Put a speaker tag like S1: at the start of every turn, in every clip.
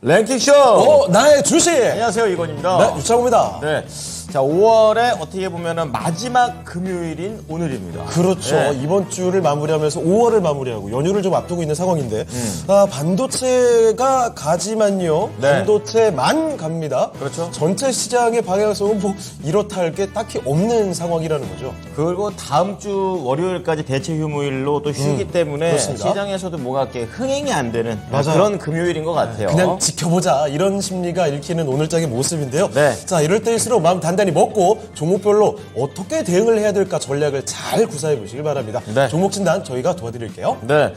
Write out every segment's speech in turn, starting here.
S1: 랭킹쇼!
S2: 나의 주식!
S1: 안녕하세요, 이건입니다.
S2: 네, 유창호입니다.
S1: 네. 자, 5월에 어떻게 보면은 마지막 금요일인 오늘입니다.
S2: 그렇죠.
S1: 네.
S2: 이번 주를 마무리하면서 5월을 마무리하고 연휴를 좀 앞두고 있는 상황인데, 반도체가 가지만요.
S1: 네.
S2: 반도체만 갑니다.
S1: 그렇죠.
S2: 전체 시장의 방향성은 뭐 이렇다 할 게 딱히 없는 상황이라는 거죠.
S1: 그리고 다음 주 월요일까지 대체 휴무일로 또 쉬기 때문에
S2: 그렇습니다.
S1: 시장에서도 뭐가 이렇게 흥행이 안 되는
S2: 맞아요.
S1: 그런 금요일인 것 같아요.
S2: 그냥 지켜보자 이런 심리가 읽히는 오늘장의 모습인데요.
S1: 네.
S2: 자, 이럴 때일수록 마음 단단히 먹고 종목별로 어떻게 대응을 해야 될까 전략을 잘 구사해 보시길 바랍니다.
S1: 네.
S2: 종목 진단 저희가 도와드릴게요.
S1: 네.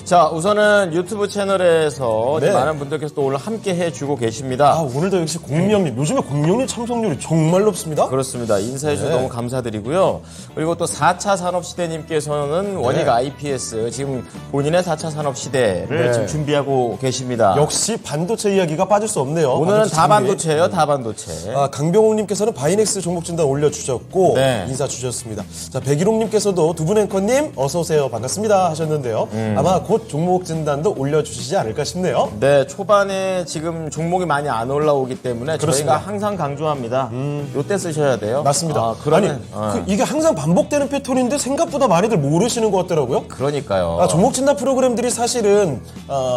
S1: 자, 우선은 유튜브 채널에서
S2: 네.
S1: 많은 분들께서 또 오늘 함께 해주고 계십니다.
S2: 오늘도 역시 공명님, 요즘에 공명님 참석률이 정말 높습니다.
S1: 그렇습니다. 인사해주셔서
S2: 네.
S1: 너무 감사드리고요. 그리고 또 4차 산업시대님께서는 원익 IPS, 지금 본인의 4차 산업시대를
S2: 네.
S1: 지금 준비하고 계십니다.
S2: 역시 반도체 이야기가 빠질 수 없네요.
S1: 오늘은 다
S2: 준비.
S1: 반도체예요, 다 반도체.
S2: 강병옥님께서는 바이넥스 종목 진단 올려주셨고
S1: 네.
S2: 인사 주셨습니다. 자, 백일홍님께서도 두 분 앵커님 어서 오세요 반갑습니다 하셨는데요. 아마 곧 종목 진단도 올려주시지 않을까 싶네요.
S1: 네, 초반에 지금 종목이 많이 안 올라오기 때문에
S2: 그렇습니다.
S1: 저희가 항상 강조합니다. 요때 쓰셔야 돼요.
S2: 맞습니다.
S1: 그러면,
S2: 이게 항상 반복되는 패턴인데 생각보다 많이들 모르시는 것 같더라고요.
S1: 그러니까요.
S2: 종목 진단 프로그램들이 사실은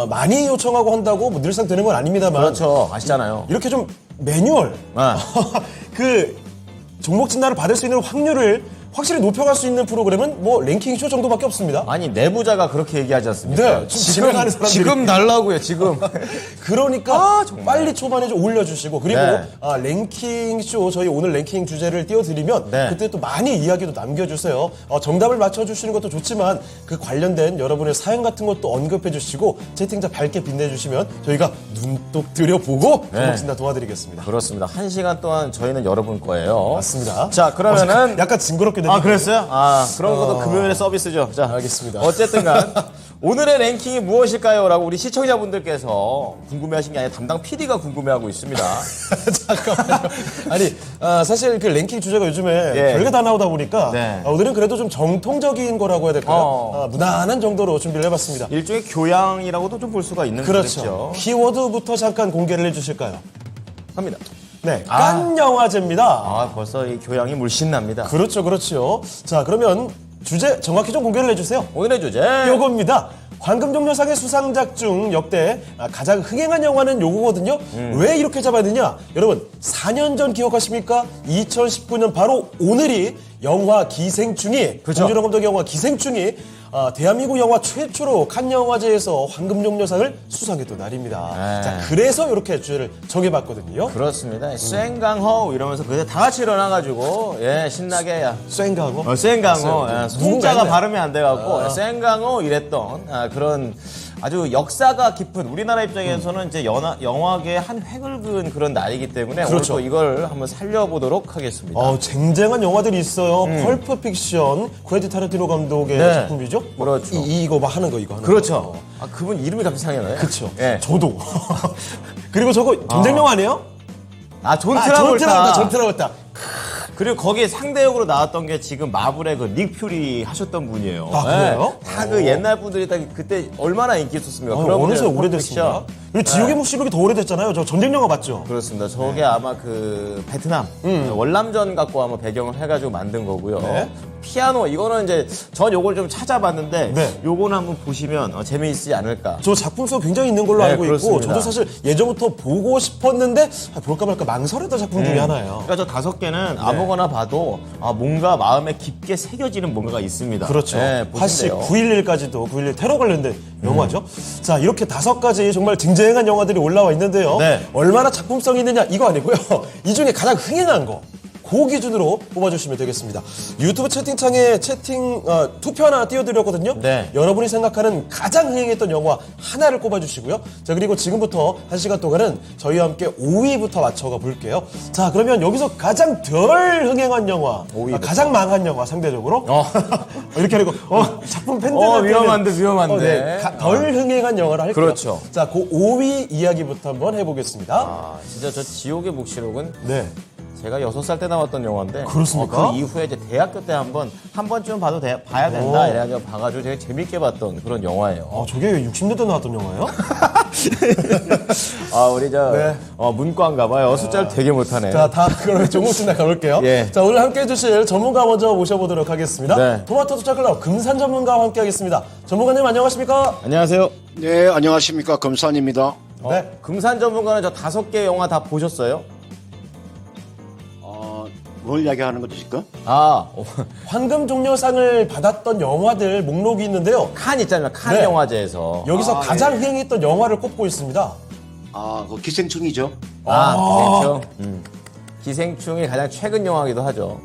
S2: 많이 요청하고 한다고 뭐 늘상 되는 건 아닙니다만
S1: 그렇죠. 아시잖아요.
S2: 이렇게 좀 매뉴얼 그 종목 진단을 받을 수 있는 확률을 확실히 높여갈 수 있는 프로그램은 뭐 랭킹쇼 정도밖에 없습니다.
S1: 아니, 내부자가 그렇게 얘기하지 않습니까?
S2: 네, 진행하는 사람들이.
S1: 지금 달라고요, 지금.
S2: 그러니까 빨리 초반에 좀 올려주시고 그리고
S1: 네.
S2: 랭킹쇼 저희 오늘 랭킹 주제를 띄워드리면
S1: 네.
S2: 그때 또 많이 이야기도 남겨주세요. 정답을 맞춰주시는 것도 좋지만 그 관련된 여러분의 사연 같은 것도 언급해주시고 채팅자 밝게 빛내주시면 저희가 눈독 들여보고
S1: 네.
S2: 종목 진단 도와드리겠습니다.
S1: 그렇습니다. 1시간 동안 저희는 여러분 거예요.
S2: 맞습니다.
S1: 자, 그러면은.
S2: 약간 징그럽게 되네요.
S1: 그랬어요? 그런 것도 금요일에 서비스죠. 자,
S2: 알겠습니다.
S1: 어쨌든 간, 오늘의 랭킹이 무엇일까요? 라고 우리 시청자분들께서 궁금해하신 게 아니라 담당 PD가 궁금해하고 있습니다.
S2: 잠깐만요. 아니, 사실 그 랭킹 주제가 요즘에
S1: 예.
S2: 별게 다 나오다 보니까
S1: 네.
S2: 오늘은 그래도 좀 정통적인 거라고 해야 될까요? 무난한 정도로 준비를 해봤습니다.
S1: 일종의 교양이라고도 좀 볼 수가 있는
S2: 그렇죠.
S1: 거겠죠.
S2: 키워드부터 잠깐 공개를 해주실까요?
S1: 합니다.
S2: 네, 깐 영화제입니다.
S1: 벌써 이 교양이 물씬 납니다.
S2: 그렇죠. 자, 그러면 주제 정확히 좀 공개를 해주세요.
S1: 오늘의 주제.
S2: 요겁니다. 황금종려상의 수상작 중 역대 가장 흥행한 영화는 요거거든요. 왜 이렇게 잡았느냐? 여러분 4년 전 기억하십니까? 2019년 바로 오늘이 영화 기생충이
S1: 그렇죠.
S2: 봉준호 감독의 영화 기생충이 대한민국 영화 최초로 칸 영화제에서 황금종려상을 수상했던 날입니다.
S1: 네.
S2: 자, 그래서 이렇게 주제를 정해봤거든요.
S1: 그렇습니다. 쇤강호 이러면서 그때 다 같이 일어나가지고 신나게
S2: 쌩강호.
S1: 쇤강호
S2: 누군가
S1: 숭자가
S2: 했네.
S1: 발음이 안 돼갖고 쇤강호 이랬던 그런 아주 역사가 깊은 우리나라 입장에서는 이제 영화계의 한 획을 그은 그런 날이기 때문에
S2: 그렇죠.
S1: 오늘 또 이걸 한번 살려보도록 하겠습니다.
S2: 쟁쟁한 영화들이 있어요. 펄프 픽션, 쿠엔틴 타란티노 감독의
S1: 네.
S2: 작품이죠.
S1: 그렇죠.
S2: 이거 막 하는 거, 이거 하는 거.
S1: 그렇죠. 그분 이름이 갑자기 생각나요?
S2: 그렇죠.
S1: 예.
S2: 저도. 그리고 저거 전쟁 영화 아니에요?
S1: 존 트라볼타.
S2: 존 트라볼타.
S1: 그리고 거기에 상대역으로 나왔던 게 지금 마블의 그 닉 퓨리 하셨던 분이에요.
S2: 그래요?
S1: 다 그 옛날 분들이 다 그때 얼마나 인기 있었습니까?
S2: 어느새
S1: 분들의
S2: 오래됐습니다.
S1: 픽션.
S2: 그리고 지옥의 묵시록이 더 오래됐잖아요. 저 전쟁 영화 맞죠?
S1: 그렇습니다. 저게 아마 그 베트남 월남전 갖고 아마 배경을 해가지고 만든 거고요.
S2: 네.
S1: 피아노 이거는 이제 전 요걸 좀 찾아봤는데
S2: 네.
S1: 요거는 한번 보시면 재미있지 않을까.
S2: 저 작품성 굉장히 있는 걸로
S1: 네,
S2: 알고
S1: 그렇습니다.
S2: 있고 저도 사실 예전부터 보고 싶었는데 볼까 말까 망설였던 작품 중에 하나예요.
S1: 그러니까 저 5개는 아무거나 봐도 뭔가 마음에 깊게 새겨지는 뭔가가 있습니다.
S2: 그렇죠.
S1: 네,
S2: 사실
S1: 보시면 돼요.
S2: 9.11까지도 9.11 테러 관련된 영화죠. 자, 이렇게 5가지 정말 쟁쟁한 영화들이 올라와 있는데요.
S1: 네.
S2: 얼마나 작품성이 있느냐 이거 아니고요. 이 중에 가장 흥행한 거. 그 기준으로 뽑아주시면 되겠습니다. 유튜브 채팅창에 투표 하나 띄워드렸거든요.
S1: 네.
S2: 여러분이 생각하는 가장 흥행했던 영화 하나를 꼽아주시고요. 자, 그리고 지금부터 1시간 동안은 저희와 함께 5위부터 맞춰가 볼게요. 자, 그러면 여기서 가장 덜 흥행한 영화,
S1: 5위부터.
S2: 가장 망한 영화 상대적으로 이렇게 하고 작품 팬들
S1: 위험한데.
S2: 덜 흥행한 영화를 할게요.
S1: 그렇죠.
S2: 자, 그 5위 이야기부터 한번 해보겠습니다.
S1: 진짜 저 지옥의 묵시록은
S2: 네.
S1: 제가 6살 때 나왔던 영화인데.
S2: 그렇습니까?
S1: 그 이후에 이제 대학교 때 한 번쯤 봐도 봐야 된다. 이래가지고 봐가지고 되게 재밌게 봤던 그런 영화예요.
S2: 저게 60년대 나왔던 영화예요?
S1: 우리
S2: 네.
S1: 문과인가 봐요. 숫자를 되게 못하네.
S2: 자, 그러면 조금씩 가볼게요.
S1: 예.
S2: 자, 오늘 함께 해주실 전문가 먼저 모셔보도록 하겠습니다.
S1: 네.
S2: 토마토 투자클럽 금산 전문가와 함께 하겠습니다. 전문가님 안녕하십니까?
S1: 안녕하세요.
S3: 네, 안녕하십니까. 금산입니다.
S2: 네.
S1: 금산 전문가는 저 5개 영화 다 보셨어요?
S3: 뭘 이야기하는 거죠, 지금?
S2: 황금 종려상을 받았던 영화들 목록이 있는데요.
S1: 칸 있잖아요. 칸
S2: 네.
S1: 영화제에서.
S2: 여기서 가장 흥행했던 영화를 꼽고 있습니다.
S3: 그 기생충이죠.
S1: 기생충. 기생충이 가장 최근 영화이기도 하죠.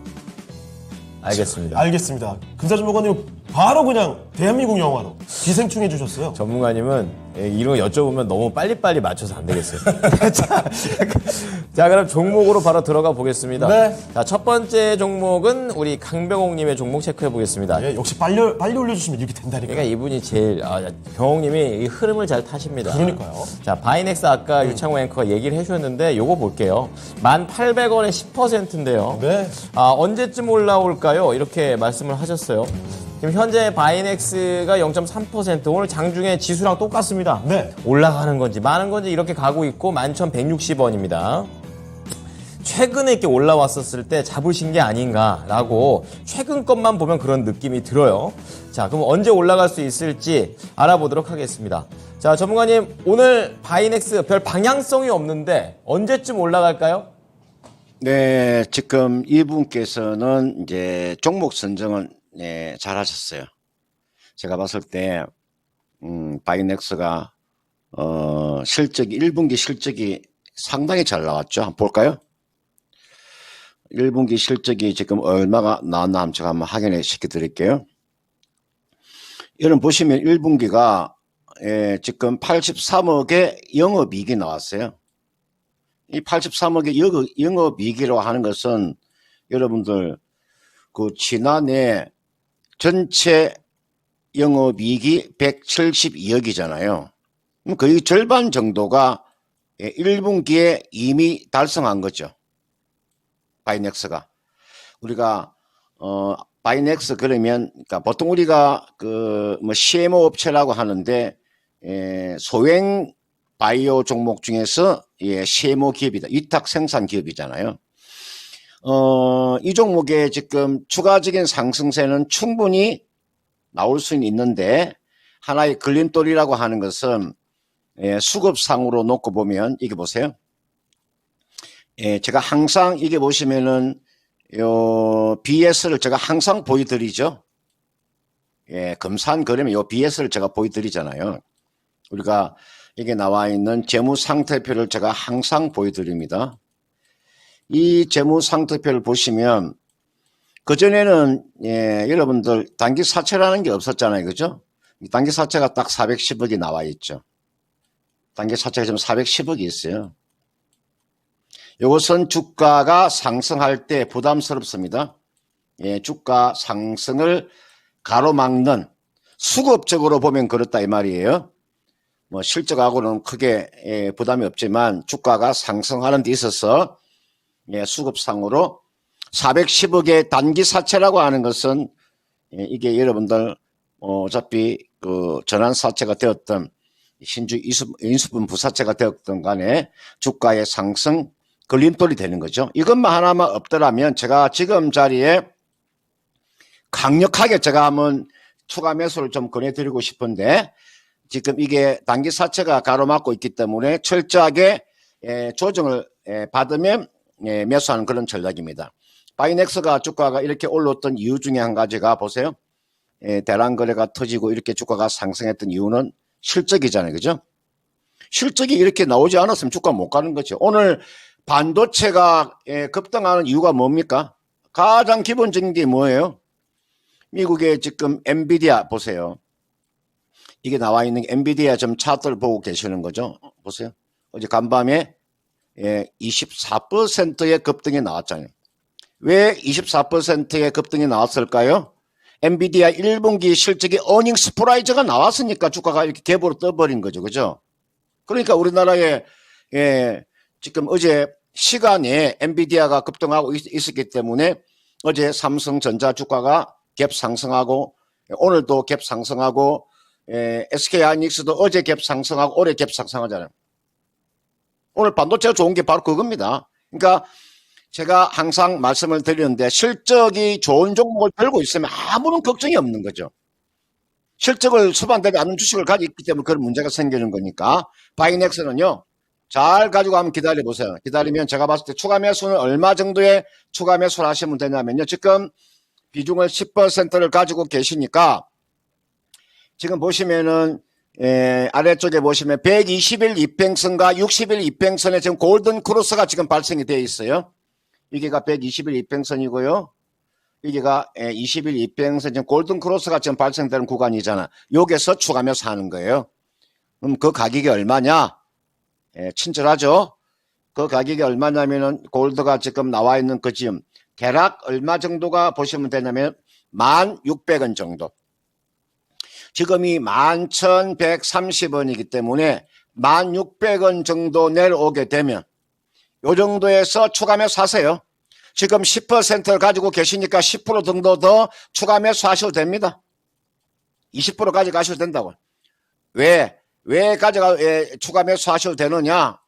S1: 알겠습니다.
S2: 알겠습니다. 금산 전문가님 바로 그냥 대한민국 영화로 기생충 해주셨어요.
S1: 전문가님은 이런 거 여쭤보면 너무 빨리빨리 맞춰서 안 되겠어요. 자, 그럼 종목으로 바로 들어가 보겠습니다.
S2: 네.
S1: 자, 첫 번째 종목은 우리 강병옥님의 종목 체크해 보겠습니다.
S2: 예, 역시 빨리 올려주시면 이렇게 된다니까요.
S1: 그러니까 이분이 제일 병옥님이 이 흐름을 잘 타십니다.
S2: 그러니까요.
S1: 자, 바이넥스 아까 유창호 앵커가 얘기를 해주셨는데 요거 볼게요. 1,800원에 10%인데요.
S2: 네.
S1: 언제쯤 올라올까요? 이렇게 말씀을 하셨어요. 지금 현재 바이넥스가 0.3% 오늘 장중에 지수랑 똑같습니다.
S2: 네.
S1: 올라가는 건지 마는 건지 이렇게 가고 있고 11,160원입니다. 최근에 이렇게 올라왔었을 때 잡으신 게 아닌가라고 최근 것만 보면 그런 느낌이 들어요. 자, 그럼 언제 올라갈 수 있을지 알아보도록 하겠습니다. 자, 전문가님 오늘 바이넥스 별 방향성이 없는데 언제쯤 올라갈까요?
S3: 네, 지금 이분께서는 이제 종목 선정은 잘 하셨어요. 제가 봤을 때, 바이넥스가, 실적이, 1분기 실적이 상당히 잘 나왔죠. 한번 볼까요? 1분기 실적이 지금 얼마가 나왔나 한번 제가 한번 확인해 시켜 드릴게요. 이런 보시면 1분기가, 지금 83억의 영업이익이 나왔어요. 이 83억의 영업이익이라고 하는 것은 여러분들 그 지난해 전체 영업이익이 172억이잖아요. 거의 절반 정도가 1분기에 이미 달성한 거죠. 바이넥스가. 우리가 바이넥스 그러면 그러니까 보통 우리가 그 뭐 CMO 업체라고 하는데 소행 바이오 종목 중에서 CMO 기업이다. 위탁 생산 기업이잖아요. 이 종목의 지금 추가적인 상승세는 충분히 나올 수는 있는데 하나의 걸림돌이라고 하는 것은 수급상으로 놓고 보면 이게 보세요. 제가 항상 이게 보시면은 BS를 제가 항상 보여드리죠. 금산 그러면 요 BS를 제가 보여드리잖아요. 우리가 이게 나와 있는 재무상태표를 제가 항상 보여드립니다. 이 재무상태표를 보시면 그전에는 여러분들 단기사채라는 게 없었잖아요. 그죠? 단기사채가 딱 410억이 나와 있죠. 단기사채가 지금 410억이 있어요. 이것은 주가가 상승할 때 부담스럽습니다. 주가 상승을 가로막는 수급적으로 보면 그렇다 이 말이에요. 뭐 실적하고는 크게 부담이 없지만 주가가 상승하는 데 있어서 수급상으로 410억의 단기 사채라고 하는 것은 이게 여러분들 어차피 그 전환 사채가 되었던 신주 인수분 부사채가 되었던 간에 주가의 상승 걸림돌이 되는 거죠. 이것만 하나만 없더라면 제가 지금 자리에 강력하게 제가 한번 추가 매수를 좀 권해드리고 싶은데 지금 이게 단기 사채가 가로막고 있기 때문에 철저하게 조정을 받으면 매수하는 그런 전략입니다. 바이넥스가 주가가 이렇게 올랐던 이유 중에 한 가지가 보세요. 대란 거래가 터지고 이렇게 주가가 상승했던 이유는 실적이잖아요. 그죠? 실적이 이렇게 나오지 않았으면 주가 못 가는 거죠. 오늘 반도체가 급등하는 이유가 뭡니까? 가장 기본적인 게 뭐예요? 미국의 지금 엔비디아 보세요. 이게 나와 있는 엔비디아 좀 차트를 보고 계시는 거죠. 보세요. 어제 간밤에 24%의 급등이 나왔잖아요. 왜 24%의 급등이 나왔을까요? 엔비디아 1분기 실적이 어닝 스프라이즈가 나왔으니까 주가가 이렇게 갭으로 떠버린 거죠. 그죠? 그러니까 우리나라에 지금 어제 시간에 엔비디아가 급등하고 있었기 때문에 어제 삼성전자 주가가 갭 상승하고 오늘도 갭 상승하고 SK하이닉스도 어제 갭 상승하고 올해 갭 상승하잖아요. 오늘 반도체가 좋은 게 바로 그겁니다. 그러니까 제가 항상 말씀을 드리는데 실적이 좋은 종목을 들고 있으면 아무런 걱정이 없는 거죠. 실적을 수반되지 않는 주식을 가지고 있기 때문에 그런 문제가 생기는 거니까 바이넥스는요. 잘 가지고 한번 기다려보세요. 기다리면 제가 봤을 때 추가 매수는 얼마 정도의 추가 매수를 하시면 되냐면요. 지금 비중을 10%를 가지고 계시니까 지금 보시면은 아래쪽에 보시면 120일 이평선과 60일 이평선에 지금 골든 크로스가 지금 발생이 되어 있어요. 이게가 120일 이평선이고요. 이게가 20일 이평선 지금 골든 크로스가 지금 발생되는 구간이잖아. 여기서 추가 매수하는 거예요. 그럼 그 가격이 얼마냐? 친절하죠. 그 가격이 얼마냐면은 골드가 지금 나와 있는 그 지금 대략 얼마 정도가 보시면 되냐면 1,600원 정도. 지금이 11,130원이기 때문에 1,600원 정도 내려오게 되면 요 정도에서 추가 매수하세요. 지금 10%를 가지고 계시니까 10% 정도 더 추가 매수하셔도 됩니다. 20% 가져가셔도 된다고. 왜 추가 매수하셔도 되느냐?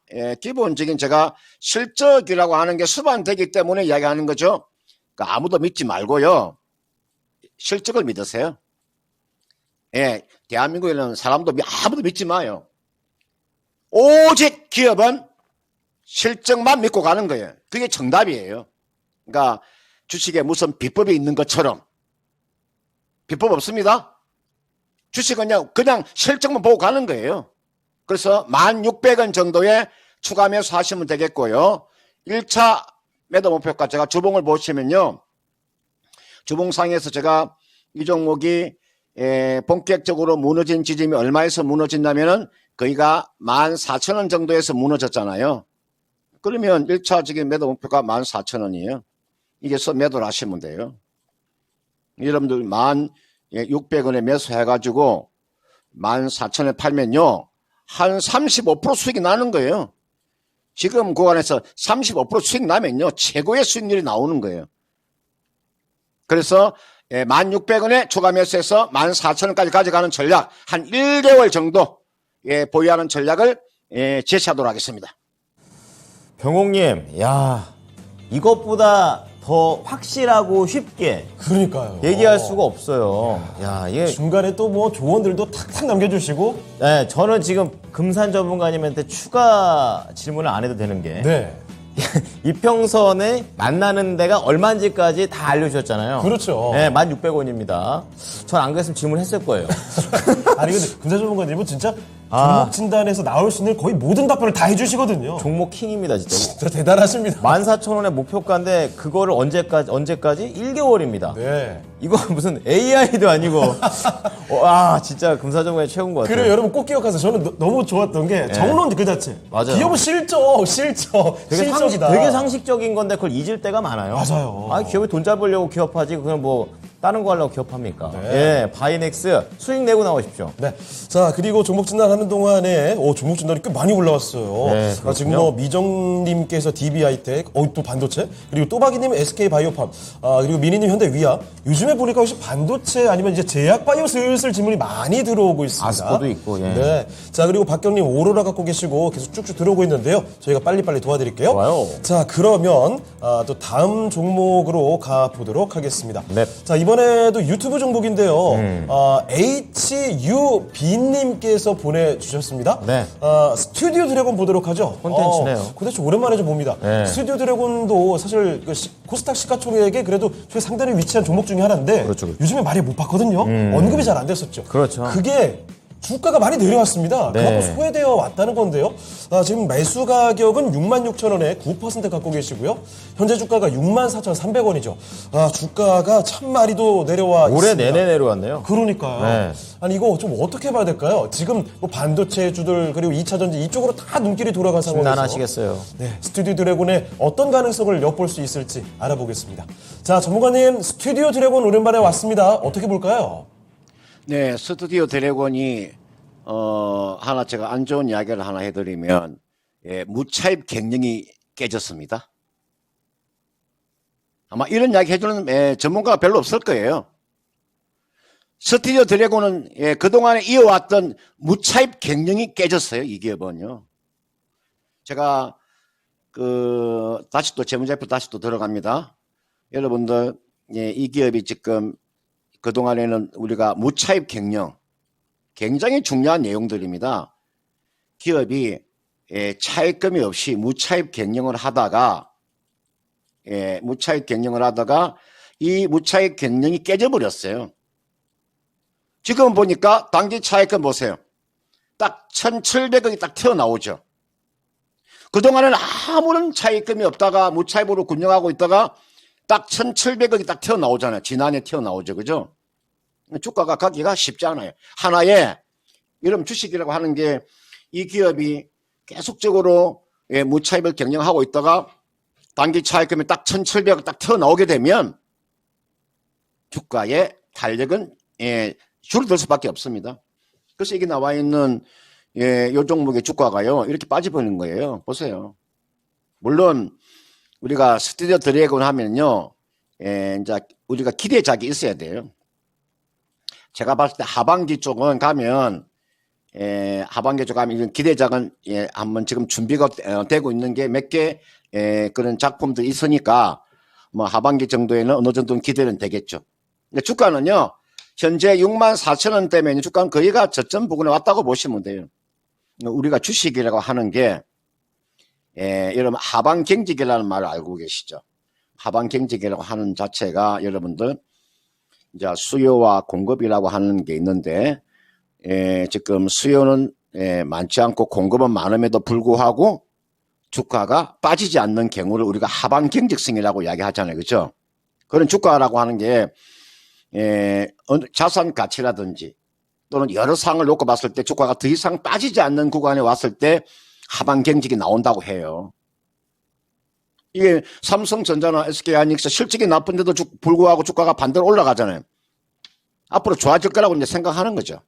S3: 기본적인 제가 실적이라고 하는 게 수반되기 때문에 이야기하는 거죠. 그러니까 아무도 믿지 말고요. 실적을 믿으세요. 대한민국에는 사람도 아무도 믿지 마요. 오직 기업은 실적만 믿고 가는 거예요. 그게 정답이에요. 그러니까 주식에 무슨 비법이 있는 것처럼 비법 없습니다. 주식은 그냥 실적만 보고 가는 거예요. 그래서 1,600원 정도에 추가 매수하시면 되겠고요. 1차 매도 목표가 제가 주봉을 보시면요. 주봉상에서 제가 이 종목이 본격적으로 무너진 지점이 얼마에서 무너진다면은 거기가 14,000원 정도에서 무너졌잖아요. 그러면 1차적인 매도 목표가 14,000원이에요. 이게서 매도를 하시면 돼요. 여러분들 1,600원에 매수해가지고 14,000원에 팔면요. 한 35% 수익이 나는 거예요. 지금 구간에서 35% 수익 나면요. 최고의 수익률이 나오는 거예요. 그래서 1,600원에 추가 매수해서 14,000원까지 가져가는 전략 한 1개월 정도 보유하는 전략을 제시하도록 하겠습니다.
S1: 병옥님, 야, 이것보다 더 확실하고 쉽게
S2: 그러니까요.
S1: 얘기할 수가 없어요. 야, 이게
S2: 중간에 또 뭐 조언들도 탁탁 남겨주시고.
S1: 네, 저는 지금 금산 전문가님한테 추가 질문을 안 해도 되는 게
S2: 네.
S1: 이평선에 만나는 데가 얼마인지까지 다 알려주셨잖아요.
S2: 그렇죠.
S1: 네, 1,600원입니다. 전 안 그랬으면 질문했을 거예요.
S2: 아니 근데 금산 전문가님은 진짜 종목 진단에서 나올 수 있는 거의 모든 답변을 다 해주시거든요.
S1: 종목 킹입니다, 진짜.
S2: 진짜 대단하십니다.
S1: 14,000원의 목표가인데 그거를 언제까지? 1개월입니다.
S2: 네.
S1: 이거 무슨 AI도 아니고 와 진짜 금사전문가 최고인 것 같아요.
S2: 그리고 여러분 꼭 기억하세요. 저는 너무 좋았던 게 정론 그 자체.
S1: 맞아요.
S2: 기업은 실적이다.
S1: 되게 상식적인 건데 그걸 잊을 때가 많아요.
S2: 맞아요.
S1: 아, 기업이 돈 잘 벌려고 기업하지 그냥 뭐 다른 거 하려고 기업합니까?
S2: 네.
S1: 예, 바이넥스 수익 내고 나오십시오.
S2: 네. 자, 그리고 종목 진단하는 동안에 종목 진단이 꽤 많이 올라왔어요.
S1: 네,
S2: 지금
S1: 그렇군요.
S2: 뭐 미정님께서 DB하이텍, 또 반도체, 그리고 또박이님 SK바이오팜, 그리고 미니님 현대위아. 요즘에 보니까 혹시 반도체 아니면 이제 제약바이오 슬슬 질문이 많이 들어오고 있습니다.
S1: 아스코도 있고, 예.
S2: 네. 자, 그리고 박경님 오로라 갖고 계시고 계속 쭉쭉 들어오고 있는데요. 저희가 빨리빨리 도와드릴게요.
S1: 좋아요.
S2: 자, 그러면 또 다음 종목으로 가보도록 하겠습니다.
S1: 네.
S2: 자, 이번에도 유튜브 종목인데요. HUB님께서 보내주셨습니다.
S1: 네.
S2: 스튜디오 드래곤 보도록 하죠.
S1: 콘텐츠네요.
S2: 콘텐츠 오랜만에 좀 봅니다.
S1: 네.
S2: 스튜디오 드래곤도 사실 그 코스닥 시가총액에 그래도 상단에 위치한 종목 중에 하나인데
S1: 그렇죠.
S2: 요즘에 많이 못 봤거든요. 언급이 잘 안 됐었죠.
S1: 그렇죠.
S2: 그게 주가가 많이 내려왔습니다.
S1: 네.
S2: 그만큼 소외되어 왔다는 건데요. 지금 매수 가격은 66,000원에 9% 갖고 계시고요. 현재 주가가 64,300원이죠. 주가가 참 많이도 내려와
S1: 올해
S2: 있습니다.
S1: 내내 내려왔네요.
S2: 그러니까요.
S1: 네.
S2: 아니 이거 좀 어떻게 봐야 될까요? 지금 뭐 반도체주들 그리고 2차 전지 이쪽으로 다 눈길이 돌아간 상황에서
S1: 심란하시겠어요.
S2: 네, 스튜디오 드래곤의 어떤 가능성을 엿볼 수 있을지 알아보겠습니다. 자, 전문가님 스튜디오 드래곤 오랜만에 왔습니다. 어떻게 볼까요?
S3: 네, 스튜디오 드래곤이 하나 제가 안 좋은 이야기를 하나 해드리면 무차입 경영이 깨졌습니다. 아마 이런 이야기 해주는 전문가가 별로 없을 거예요. 스튜디오 드래곤은 그동안에 이어왔던 무차입 경영이 깨졌어요. 이 기업은요. 제가 다시 또 재무제표 다시 또 들어갑니다. 여러분들 이 기업이 지금 그동안에는 우리가 무차입 경영 굉장히 중요한 내용들입니다. 기업이 차입금이 없이 무차입 경영을 하다가 이 무차입 경영이 깨져버렸어요. 지금 보니까 단기 차입금 보세요. 딱 1,700억이 딱 튀어나오죠. 그동안에는 아무런 차입금이 없다가 무차입으로 운영하고 있다가 딱 1,700억이 딱 튀어나오잖아요. 지난해 튀어나오죠. 그죠? 주가가 가기가 쉽지 않아요. 하나의 이런 주식이라고 하는 게 이 기업이 계속적으로 무차입을 경영하고 있다가 단기 차입금이 딱 1,700억 딱 튀어나오게 되면 주가의 탄력은 줄어들 수밖에 없습니다. 그래서 이게 나와 있는 요 종목의 주가가요 이렇게 빠져버리는 거예요. 보세요. 물론 우리가 스튜디오 드래곤 하면요 이제 우리가 기대작이 있어야 돼요. 제가 봤을 때 하반기 쪽은 가면 하반기 쪽 가면 이런 기대작은 한번 지금 준비가 되고 있는 게 몇 개 그런 작품들이 있으니까 뭐 하반기 정도에는 어느 정도는 기대는 되겠죠. 근데 주가는요 현재 64,000원대면 주가는 거의가 저점 부근에 왔다고 보시면 돼요. 우리가 주식이라고 하는 게 여러분 하방경직이라는 말을 알고 계시죠. 하방경직이라고 하는 자체가 여러분들 이제 수요와 공급이라고 하는 게 있는데 지금 수요는 많지 않고 공급은 많음에도 불구하고 주가가 빠지지 않는 경우를 우리가 하방경직성이라고 이야기하잖아요. 그렇죠? 그런 주가라고 하는 게 자산 가치라든지 또는 여러 상을 놓고 봤을 때 주가가 더 이상 빠지지 않는 구간에 왔을 때 하방경직이 나온다고 해요. 이게 삼성전자나 SK하이닉스 실적이 나쁜데도 불구하고 주가가 반대로 올라가잖아요. 앞으로 좋아질 거라고 이제 생각하는 거죠.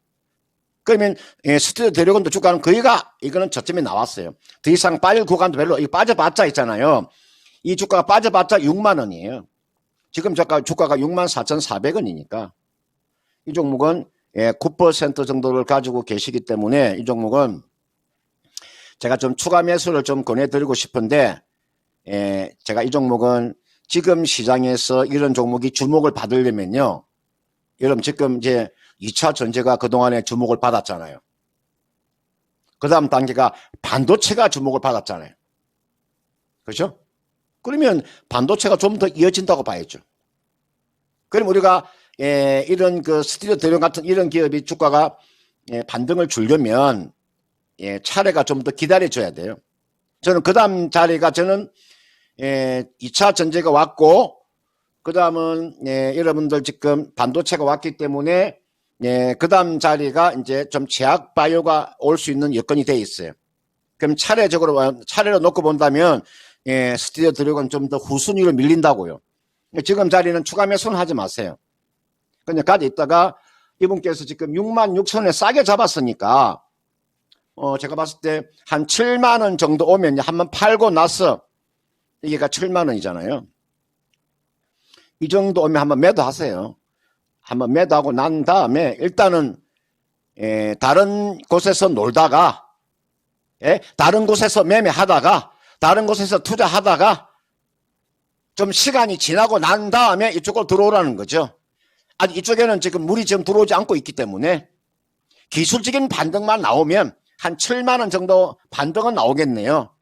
S3: 그러면 스튜디오 드래곤도 주가는 거의가 이거는 저점이 나왔어요. 더 이상 빠질 구간도 별로 빠져봤자 있잖아요. 이 주가가 빠져봤자 6만 원이에요. 지금 주가가 64,400원이니까 이 종목은 9% 정도를 가지고 계시기 때문에 이 종목은 제가 좀 추가 매수를 좀 권해드리고 싶은데 제가 이 종목은 지금 시장에서 이런 종목이 주목을 받으려면요. 여러분 지금 이제 2차 전지가 그동안에 주목을 받았잖아요. 그 다음 단계가 반도체가 주목을 받았잖아요. 그렇죠? 그러면 반도체가 좀 더 이어진다고 봐야죠. 그럼 우리가 이런 그 스튜디오 드래곤 같은 이런 기업이 주가가 반등을 주려면 차례가 좀 더 기다려줘야 돼요. 저는 그 다음 자리가 저는 2차 전지가 왔고 그 다음은 여러분들 지금 반도체가 왔기 때문에 그 다음 자리가 이제 좀 제약 바이오가 올 수 있는 여건이 돼 있어요. 그럼 차례로 놓고 본다면 스튜디오 드래곤 좀 더 후순위로 밀린다고요. 지금 자리는 추가 매수는 하지 마세요. 그냥 가져 있다가 이분께서 지금 66,000원에 싸게 잡았으니까 제가 봤을 때 한 7만 원 정도 오면 한번 팔고 나서 이게가 7만 원이잖아요. 이 정도 오면 한번 매도하세요. 한번 매도하고 난 다음에 일단은 다른 곳에서 놀다가 다른 곳에서 매매하다가 다른 곳에서 투자하다가 좀 시간이 지나고 난 다음에 이쪽으로 들어오라는 거죠. 아직 이쪽에는 지금 물이 지금 들어오지 않고 있기 때문에 기술적인 반등만 나오면 한 7만 원 정도 반등은 나오겠네요.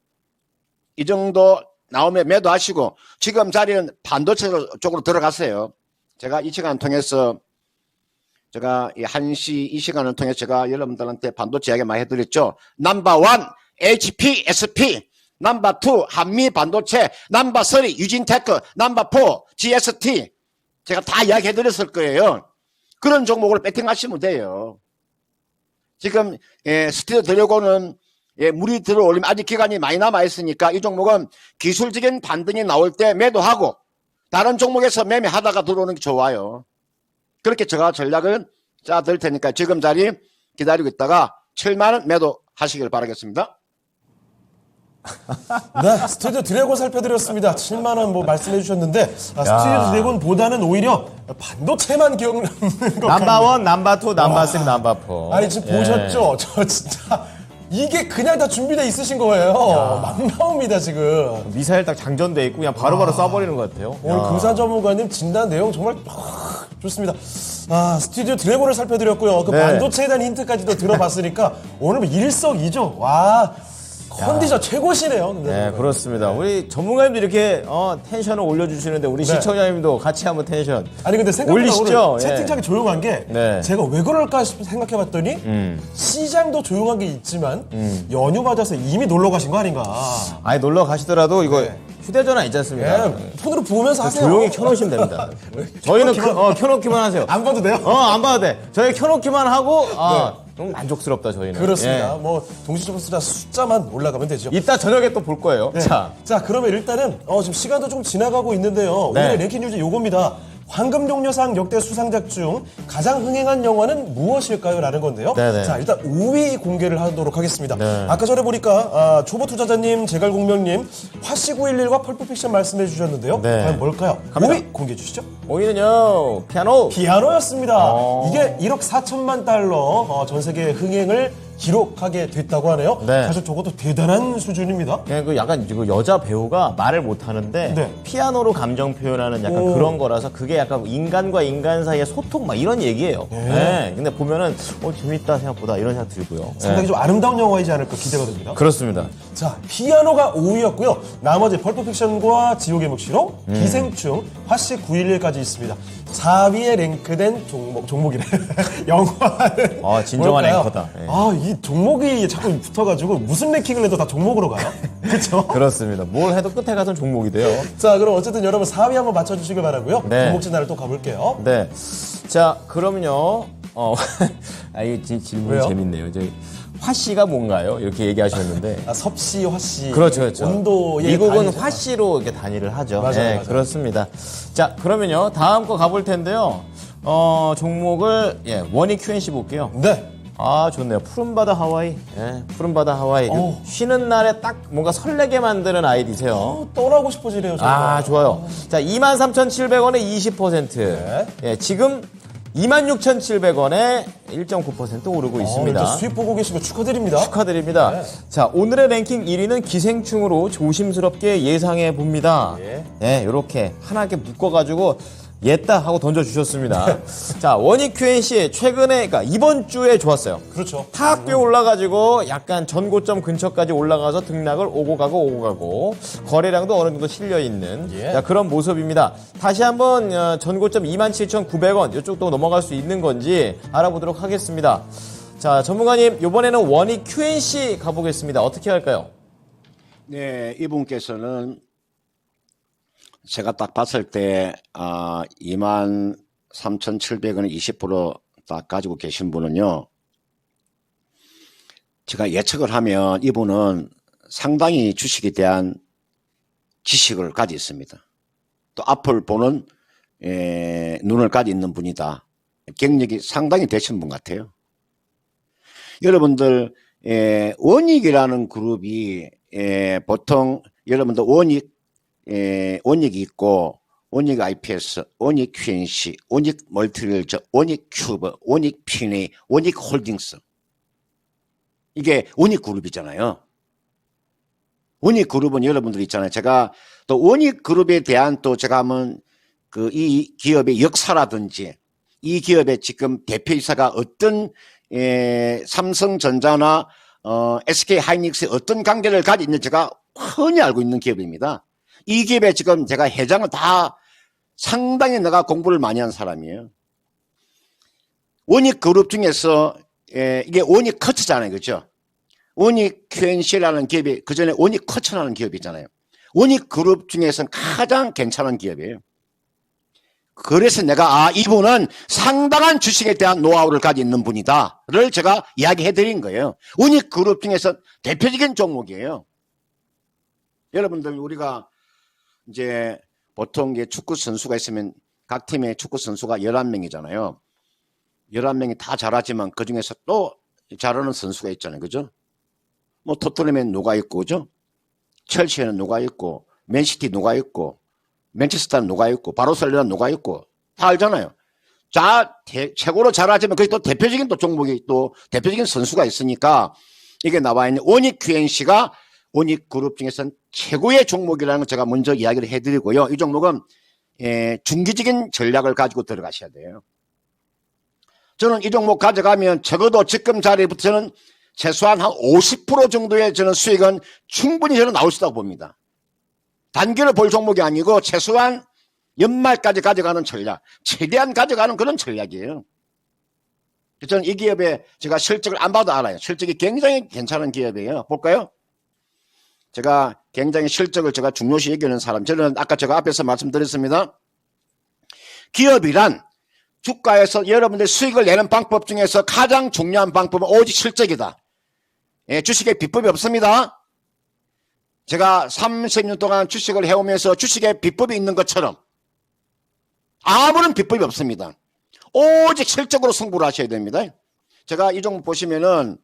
S3: 이 정도 나오면 매도하시고 지금 자리는 반도체 쪽으로 들어가세요. 제가 이 시간 통해서 제가 이 1시 이 시간을 통해서 제가 여러분들한테 반도체 이야기 많이 해드렸죠. 넘버1 HP, SP, 넘버2 한미 반도체, 넘버3 유진테크, 넘버4 GST 제가 다 이야기 해드렸을 거예요. 그런 종목을 배팅하시면 돼요. 지금 스튜디오 드래곤은 물이 들어올리면 아직 기간이 많이 남아있으니까 이 종목은 기술적인 반등이 나올 때 매도하고 다른 종목에서 매매하다가 들어오는 게 좋아요. 그렇게 제가 전략을 짜드릴 테니까 지금 자리 기다리고 있다가 7만 원 매도하시길 바라겠습니다.
S2: 네, 스튜디오 드래곤 살펴드렸습니다. 7만 원 뭐 말씀해 주셨는데 스튜디오 드래곤보다는 오히려 반도체만 기억나는 것 같아요.
S1: 넘버1, 넘버2, 넘버3, 넘버4.
S2: 아니 지금 보셨죠? 저 진짜 이게 그냥 다 준비돼 있으신 거예요. 막 나옵니다 지금.
S1: 미사일 딱 장전돼 있고 그냥 바로바로 쏴버리는 것 같아요.
S2: 오늘 금산 전문가님 진단 내용 정말 좋습니다. 스튜디오 드래곤을 살펴드렸고요. 그
S1: 네.
S2: 반도체에 대한 힌트까지도 들어봤으니까 오늘 뭐 일석이조. 와, 컨디션 최고시네요. 근데
S1: 네, 그렇습니다. 우리 전문가님도 이렇게 텐션을 올려주시는데 우리
S2: 네.
S1: 시청자님도 같이 한번 텐션
S2: 아니 근데 생각보다
S1: 올리시죠?
S2: 오늘 채팅창이 조용한 게
S1: 네.
S2: 제가 왜 그럴까 생각해봤더니 시장도 조용한 게 있지만 연휴 맞아서 이미 놀러 가신 거 아닌가.
S1: 아니 놀러 가시더라도 이거 휴대전화 있지 않습니까?
S2: 네, 폰으로 보면서 하세요.
S1: 조용히 켜놓으시면 됩니다. 저희는 켜놓기만 하세요.
S2: 안 봐도 돼요?
S1: 안 봐도 돼. 저희 켜놓기만 하고 좀 만족스럽다 저희는.
S2: 그렇습니다.
S1: 예.
S2: 뭐 동시접수자 숫자만 올라가면 되죠.
S1: 이따 저녁에 또 볼 거예요.
S2: 네.
S1: 자,
S2: 그러면 일단은 지금 시간도 좀 지나가고 있는데요.
S1: 네.
S2: 오늘의 랭킹 뉴스 요겁니다. 황금종려상 역대 수상작 중 가장 흥행한 영화는 무엇일까요? 라는 건데요.
S1: 네네.
S2: 자, 일단 5위 공개를 하도록 하겠습니다.
S1: 네.
S2: 아까 전에 보니까 초보 투자자님, 제갈공명님, 화씨911과 펄프픽션 말씀해 주셨는데요.
S1: 네.
S2: 과연 뭘까요?
S1: 갑니다.
S2: 5위 공개해 주시죠.
S1: 5위는요 피아노.
S2: 피아노였습니다. 이게 1억 4천만 달러 전 세계 흥행을 기록하게 됐다고 하네요.
S1: 네.
S2: 사실 저것도 대단한 수준입니다.
S1: 그냥 그 약간 그 여자 배우가 말을 못 하는데
S2: 네.
S1: 피아노로 감정 표현하는 약간
S2: 오.
S1: 그런 거라서 그게 약간 인간과 인간 사이의 소통 막 이런 얘기예요. 네. 근데 보면은 재밌다 생각보다 이런 생각 들고요.
S2: 상당히
S1: 네.
S2: 좀 아름다운 영화이지 않을까 기대가 됩니다.
S1: 그렇습니다.
S2: 자, 피아노가 5위였고요. 나머지 펄프픽션과 지옥의 묵시록, 기생충, 화씨 911까지 있습니다. 4위에 랭크된 종목이래. 영화는
S1: 진정한
S2: 뭘까요?
S1: 앵커다. 예.
S2: 이 종목이 자꾸 붙어가지고 무슨 랭킹을 해도 다 종목으로 가요. 그렇죠?
S1: 그렇습니다. 뭘 해도 끝에 가서 종목이 돼요.
S2: 자, 그럼 어쨌든 여러분 4위 한번 맞춰주시길 바라고요.
S1: 네.
S2: 종목 진단을 또 가볼게요.
S1: 네. 자, 그럼요. 이 질문이
S2: 왜요?
S1: 재밌네요. 화씨가 뭔가요? 이렇게 얘기하셨는데.
S2: 섭씨, 화씨.
S1: 그렇죠.
S2: 온도의
S1: 미국은
S2: 단위죠.
S1: 화씨로 이렇게 단위를 하죠.
S2: 맞아요,
S1: 네,
S2: 맞아요.
S1: 그렇습니다. 자, 그러면요. 다음 거 가볼 텐데요. 종목을, 원익 QNC 볼게요.
S2: 네.
S1: 좋네요. 푸른바다 하와이. 푸른바다 하와이. 쉬는 날에 딱 뭔가 설레게 만드는 아이디세요.
S2: 떠나고 싶어지네요. 정말.
S1: 좋아요. 자, 23,700원에 20%.
S2: 네.
S1: 지금 26,700원에 1.9% 오르고 있습니다.
S2: 이제 수입 보고 계신 거 축하드립니다.
S1: 축하드립니다.
S2: 네.
S1: 자, 오늘의 랭킹 1위는 기생충으로 조심스럽게 예상해 봅니다.
S2: 예.
S1: 이렇게 하나게 묶어가지고 옛다 하고 던져주셨습니다. 자, 원익 QNC 최근에, 그러니까 이번 주에 좋았어요.
S2: 그렇죠.
S1: 탁 올라가지고 약간 전고점 근처까지 올라가서 등락을 오고 가고 거래량도 어느 정도 실려있는 자, 그런 모습입니다. 다시 한번 전고점 27,900원 이쪽도 넘어갈 수 있는 건지 알아보도록 하겠습니다. 자, 전문가님 이번에는 원익 QNC 가보겠습니다. 어떻게 할까요?
S3: 네, 이분께서는 제가 딱 봤을 때 23,700원에 20%딱 가지고 계신 분은요. 제가 예측을 하면 이분은 상당히 주식에 대한 지식을 가지고 있습니다. 또 앞을 보는 눈을 가지고 있는 분이다. 경력이 상당히 되신 분 같아요. 여러분들 원익이라는 그룹이 보통 여러분들 원익이 있고 원익 IPS, 원익 QNC, 원익 멀티리얼저, 원익 큐브, 원익 피네, 원익 홀딩스. 이게 원익 그룹이잖아요. 원익 그룹은 여러분들 있잖아요. 제가 또 원익 그룹에 대한 또 제가 한번 이 기업의 역사라든지 이 기업의 지금 대표이사가 어떤 삼성전자나 SK 하이닉스의 어떤 관계를 가지고 있는지 제가 흔히 알고 있는 기업입니다. 이 기업에 지금 제가 회장을 다 상당히 내가 공부를 많이 한 사람이에요. 원익 그룹 중에서 이게 원익 커츠잖아요. 그죠? 원익 QNC라는 기업이 그전에 원익 커츠라는 기업이 있잖아요. 원익 그룹 중에서는 가장 괜찮은 기업이에요. 그래서 내가 이분은 상당한 주식에 대한 노하우를 가지고 있는 분이다를 제가 이야기해 드린 거예요. 원익 그룹 중에서 대표적인 종목이에요. 여러분들 우리가 이제 보통 축구 선수가 있으면 각 팀의 축구 선수가 11명이잖아요. 11명이 다 잘하지만 그 중에서 또 잘하는 선수가 있잖아요. 그죠? 뭐 토트넘엔 누가 있고, 그죠? 첼시에는 누가 있고, 맨시티 누가 있고, 맨체스터는 누가 있고, 바르셀로나는 누가 있고, 다 알잖아요. 자, 최고로 잘하지만 거기 또 대표적인 또 종목이 또 대표적인 선수가 있으니까 이게 나와 있는 원익 QNC가 원익 그룹 중에서는 최고의 종목이라는 걸 제가 먼저 이야기를 해드리고요. 이 종목은 중기적인 전략을 가지고 들어가셔야 돼요. 저는 이 종목 가져가면 적어도 지금 자리부터는 최소한 한 50% 정도의 저는 수익은 충분히 저는 나올 수 있다고 봅니다. 단기를 볼 종목이 아니고 최소한 연말까지 가져가는 전략, 최대한 가져가는 그런 전략이에요. 저는 이 기업에 제가 실적을 안 봐도 알아요. 실적이 굉장히 괜찮은 기업이에요. 볼까요? 제가 굉장히 실적을 제가 중요시 여기는 사람. 저는 아까 제가 앞에서 말씀드렸습니다. 기업이란 주가에서 여러분들 수익을 내는 방법 중에서 가장 중요한 방법은 오직 실적이다. 예, 주식에 비법이 없습니다. 제가 30년 동안 주식을 해오면서 주식에 비법이 있는 것처럼 아무런 비법이 없습니다. 오직 실적으로 승부를 하셔야 됩니다. 제가 이 종목 보시면은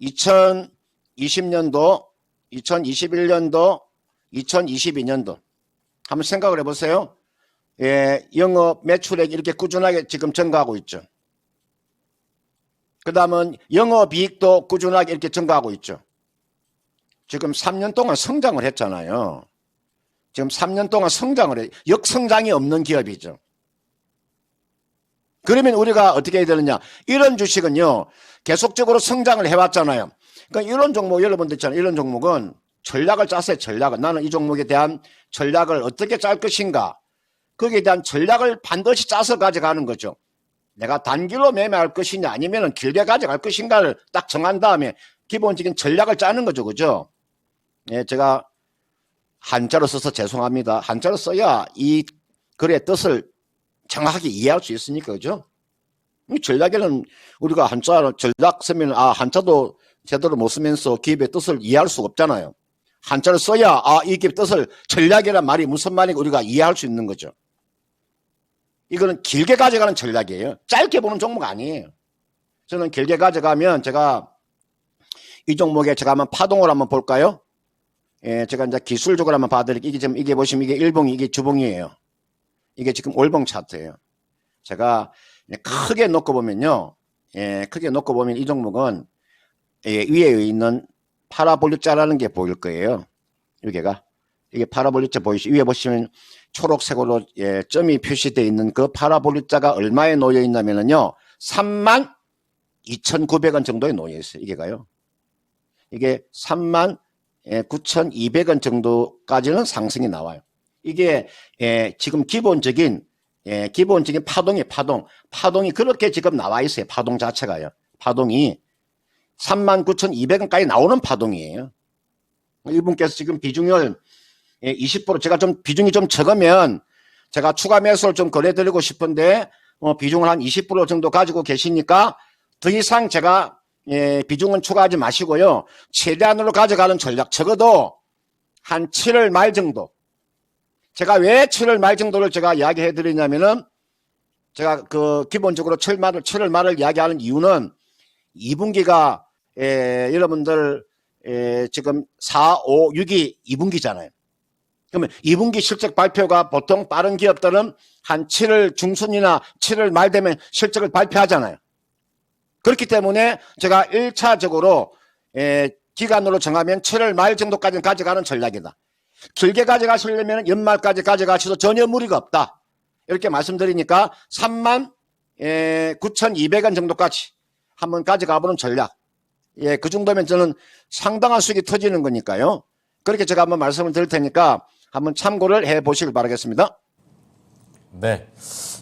S3: 2020년도, 2021년도, 2022년도 한번 생각을 해보세요. 예, 영업 매출액이 이렇게 꾸준하게 지금 증가하고 있죠. 그 다음은 영업이익도 꾸준하게 이렇게 증가하고 있죠. 지금 3년 동안 성장을 했잖아요. 지금 3년 동안 성장을 해. 역성장이 없는 기업이죠. 그러면 우리가 어떻게 해야 되느냐. 이런 주식은요, 계속적으로 성장을 해왔잖아요. 그러니까 이런 종목, 여러분들 있잖아요. 이런 종목은 전략을 짜세요, 전략을. 나는 이 종목에 대한 전략을 어떻게 짤 것인가. 거기에 대한 전략을 반드시 짜서 가져가는 거죠. 내가 단기로 매매할 것이냐 아니면 길게 가져갈 것인가를 딱 정한 다음에 기본적인 전략을 짜는 거죠. 그죠? 예, 제가 한자로 써서 죄송합니다. 한자로 써야 이 글의 뜻을 정확하게 이해할 수 있으니까. 그죠? 이 전략에는 우리가 한자 전략 쓰면 한자도 제대로 못 쓰면서 기업의 뜻을 이해할 수가 없잖아요. 한자를 써야 이 기업의 뜻을 전략이란 말이 무슨 말인가 우리가 이해할 수 있는 거죠. 이거는 길게 가져가는 전략이에요. 짧게 보는 종목 아니에요. 저는 길게 가져가면 제가 이 종목에 제가 한번 파동을 한번 볼까요? 예, 제가 이제 기술적으로 한번 봐드릴게요. 이게 지금 이게 보시면 이게 일봉이 이게 주봉이에요. 이게 지금 월봉 차트예요. 제가 크게 놓고 보면요. 예, 크게 놓고 보면 이 종목은 위에 있는 파라볼릭자라는 게 보일 거예요. 여기가. 이게 파라볼릭자 보이시죠? 위에 보시면 초록색으로 점이 표시되어 있는 그 파라볼릭자가 얼마에 놓여 있냐면요. 32,900원 정도에 놓여 있어요. 이게가요. 이게 39,200원 정도까지는 상승이 나와요. 이게 지금 기본적인 파동이 파동이 그렇게 지금 나와 있어요. 파동 자체가요. 파동이 39,200원까지 나오는 파동이에요. 이분께서 지금 비중을 20% 제가 좀 비중이 좀 적으면 제가 추가 매수를 좀 거래드리고 싶은데 비중을 한 20% 정도 가지고 계시니까 더 이상 제가 비중은 추가하지 마시고요. 최대한으로 가져가는 전략 적어도 한 7월 말 정도. 제가 왜 7월 말 정도를 제가 이야기해 드리냐면은 제가 기본적으로 7월 말을 이야기하는 이유는 2분기가 여러분들 지금 4, 5, 6이 2분기잖아요. 그러면 2분기 실적 발표가 보통 빠른 기업들은 한 7월 중순이나 7월 말 되면 실적을 발표하잖아요. 그렇기 때문에 제가 1차적으로 기간으로 정하면 7월 말 정도까지는 가져가는 전략이다. 길게 가져가시려면 연말까지 가져가셔도 전혀 무리가 없다. 이렇게 말씀드리니까 39,200원 정도까지 한번 가져가보는 전략. 예, 그 정도면 저는 상당한 수익이 터지는 거니까요. 그렇게 제가 한번 말씀을 드릴 테니까 한번 참고를 해 보시길 바라겠습니다.
S1: 네.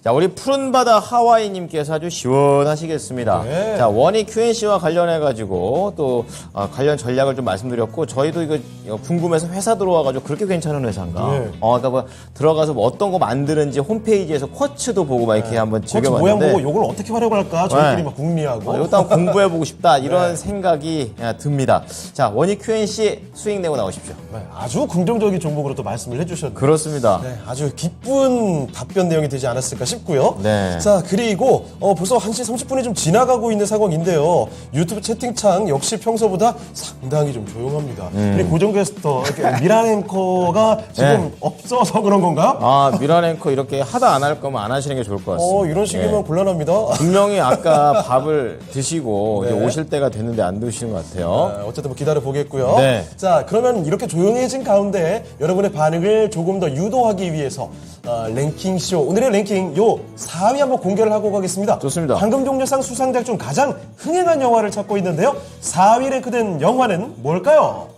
S1: 자, 우리 푸른바다 하와이님께서 아주 시원하시겠습니다.
S2: 네.
S1: 자, 원익 QNC와 관련해가지고 또 관련 전략을 좀 말씀드렸고, 저희도 이거 궁금해서 회사 들어와가지고 그렇게 괜찮은 회사인가?
S2: 네.
S1: 그러니까 뭐 들어가서 뭐 어떤 거 만드는지 홈페이지에서 쿼츠도 보고 막 이렇게 한번
S2: 쿼츠 모양
S1: 즐겨봤는데.
S2: 보고 이걸 어떻게 활용을 할까? 저희끼리
S1: 네.
S2: 막 궁리하고.
S1: 이것도 한번 공부해보고 싶다. 이런
S2: 네.
S1: 생각이 듭니다. 자, 원익 QNC 수익 내고 나오십시오.
S2: 네, 아주 긍정적인 종목으로 또 말씀을 해주셨네요.
S1: 그렇습니다.
S2: 네, 아주 기쁜 답변 내용이 되지 않았을까 싶고요.
S1: 네.
S2: 자, 그리고 벌써 1시 30분이 좀 지나가고 있는 상황인데요. 유튜브 채팅창 역시 평소보다 상당히 좀 조용합니다. 우리 고정캐스터 이렇게 미란 앵커가 지금
S1: 네.
S2: 없어서 그런 건가요?
S1: 아, 미란 앵커 이렇게 하다 안 할 거면 안 하시는 게 좋을 것 같습니다.
S2: 이런 식이면
S1: 예.
S2: 곤란합니다.
S1: 분명히 아까 밥을 드시고
S2: 네.
S1: 이제 오실 때가 됐는데 안 드시는 것 같아요.
S2: 어쨌든 뭐 기다려 보겠고요.
S1: 네.
S2: 자, 그러면 이렇게 조용해진 가운데 여러분의 반응을 조금 더 유도하기 위해서 랭킹쇼 오늘의 랭킹 요 4위 한번 공개를 하고 가겠습니다.
S1: 좋습니다.
S2: 황금종려상 수상작 중 가장 흥행한 영화를 찾고 있는데요. 4위 랭크된 영화는 뭘까요?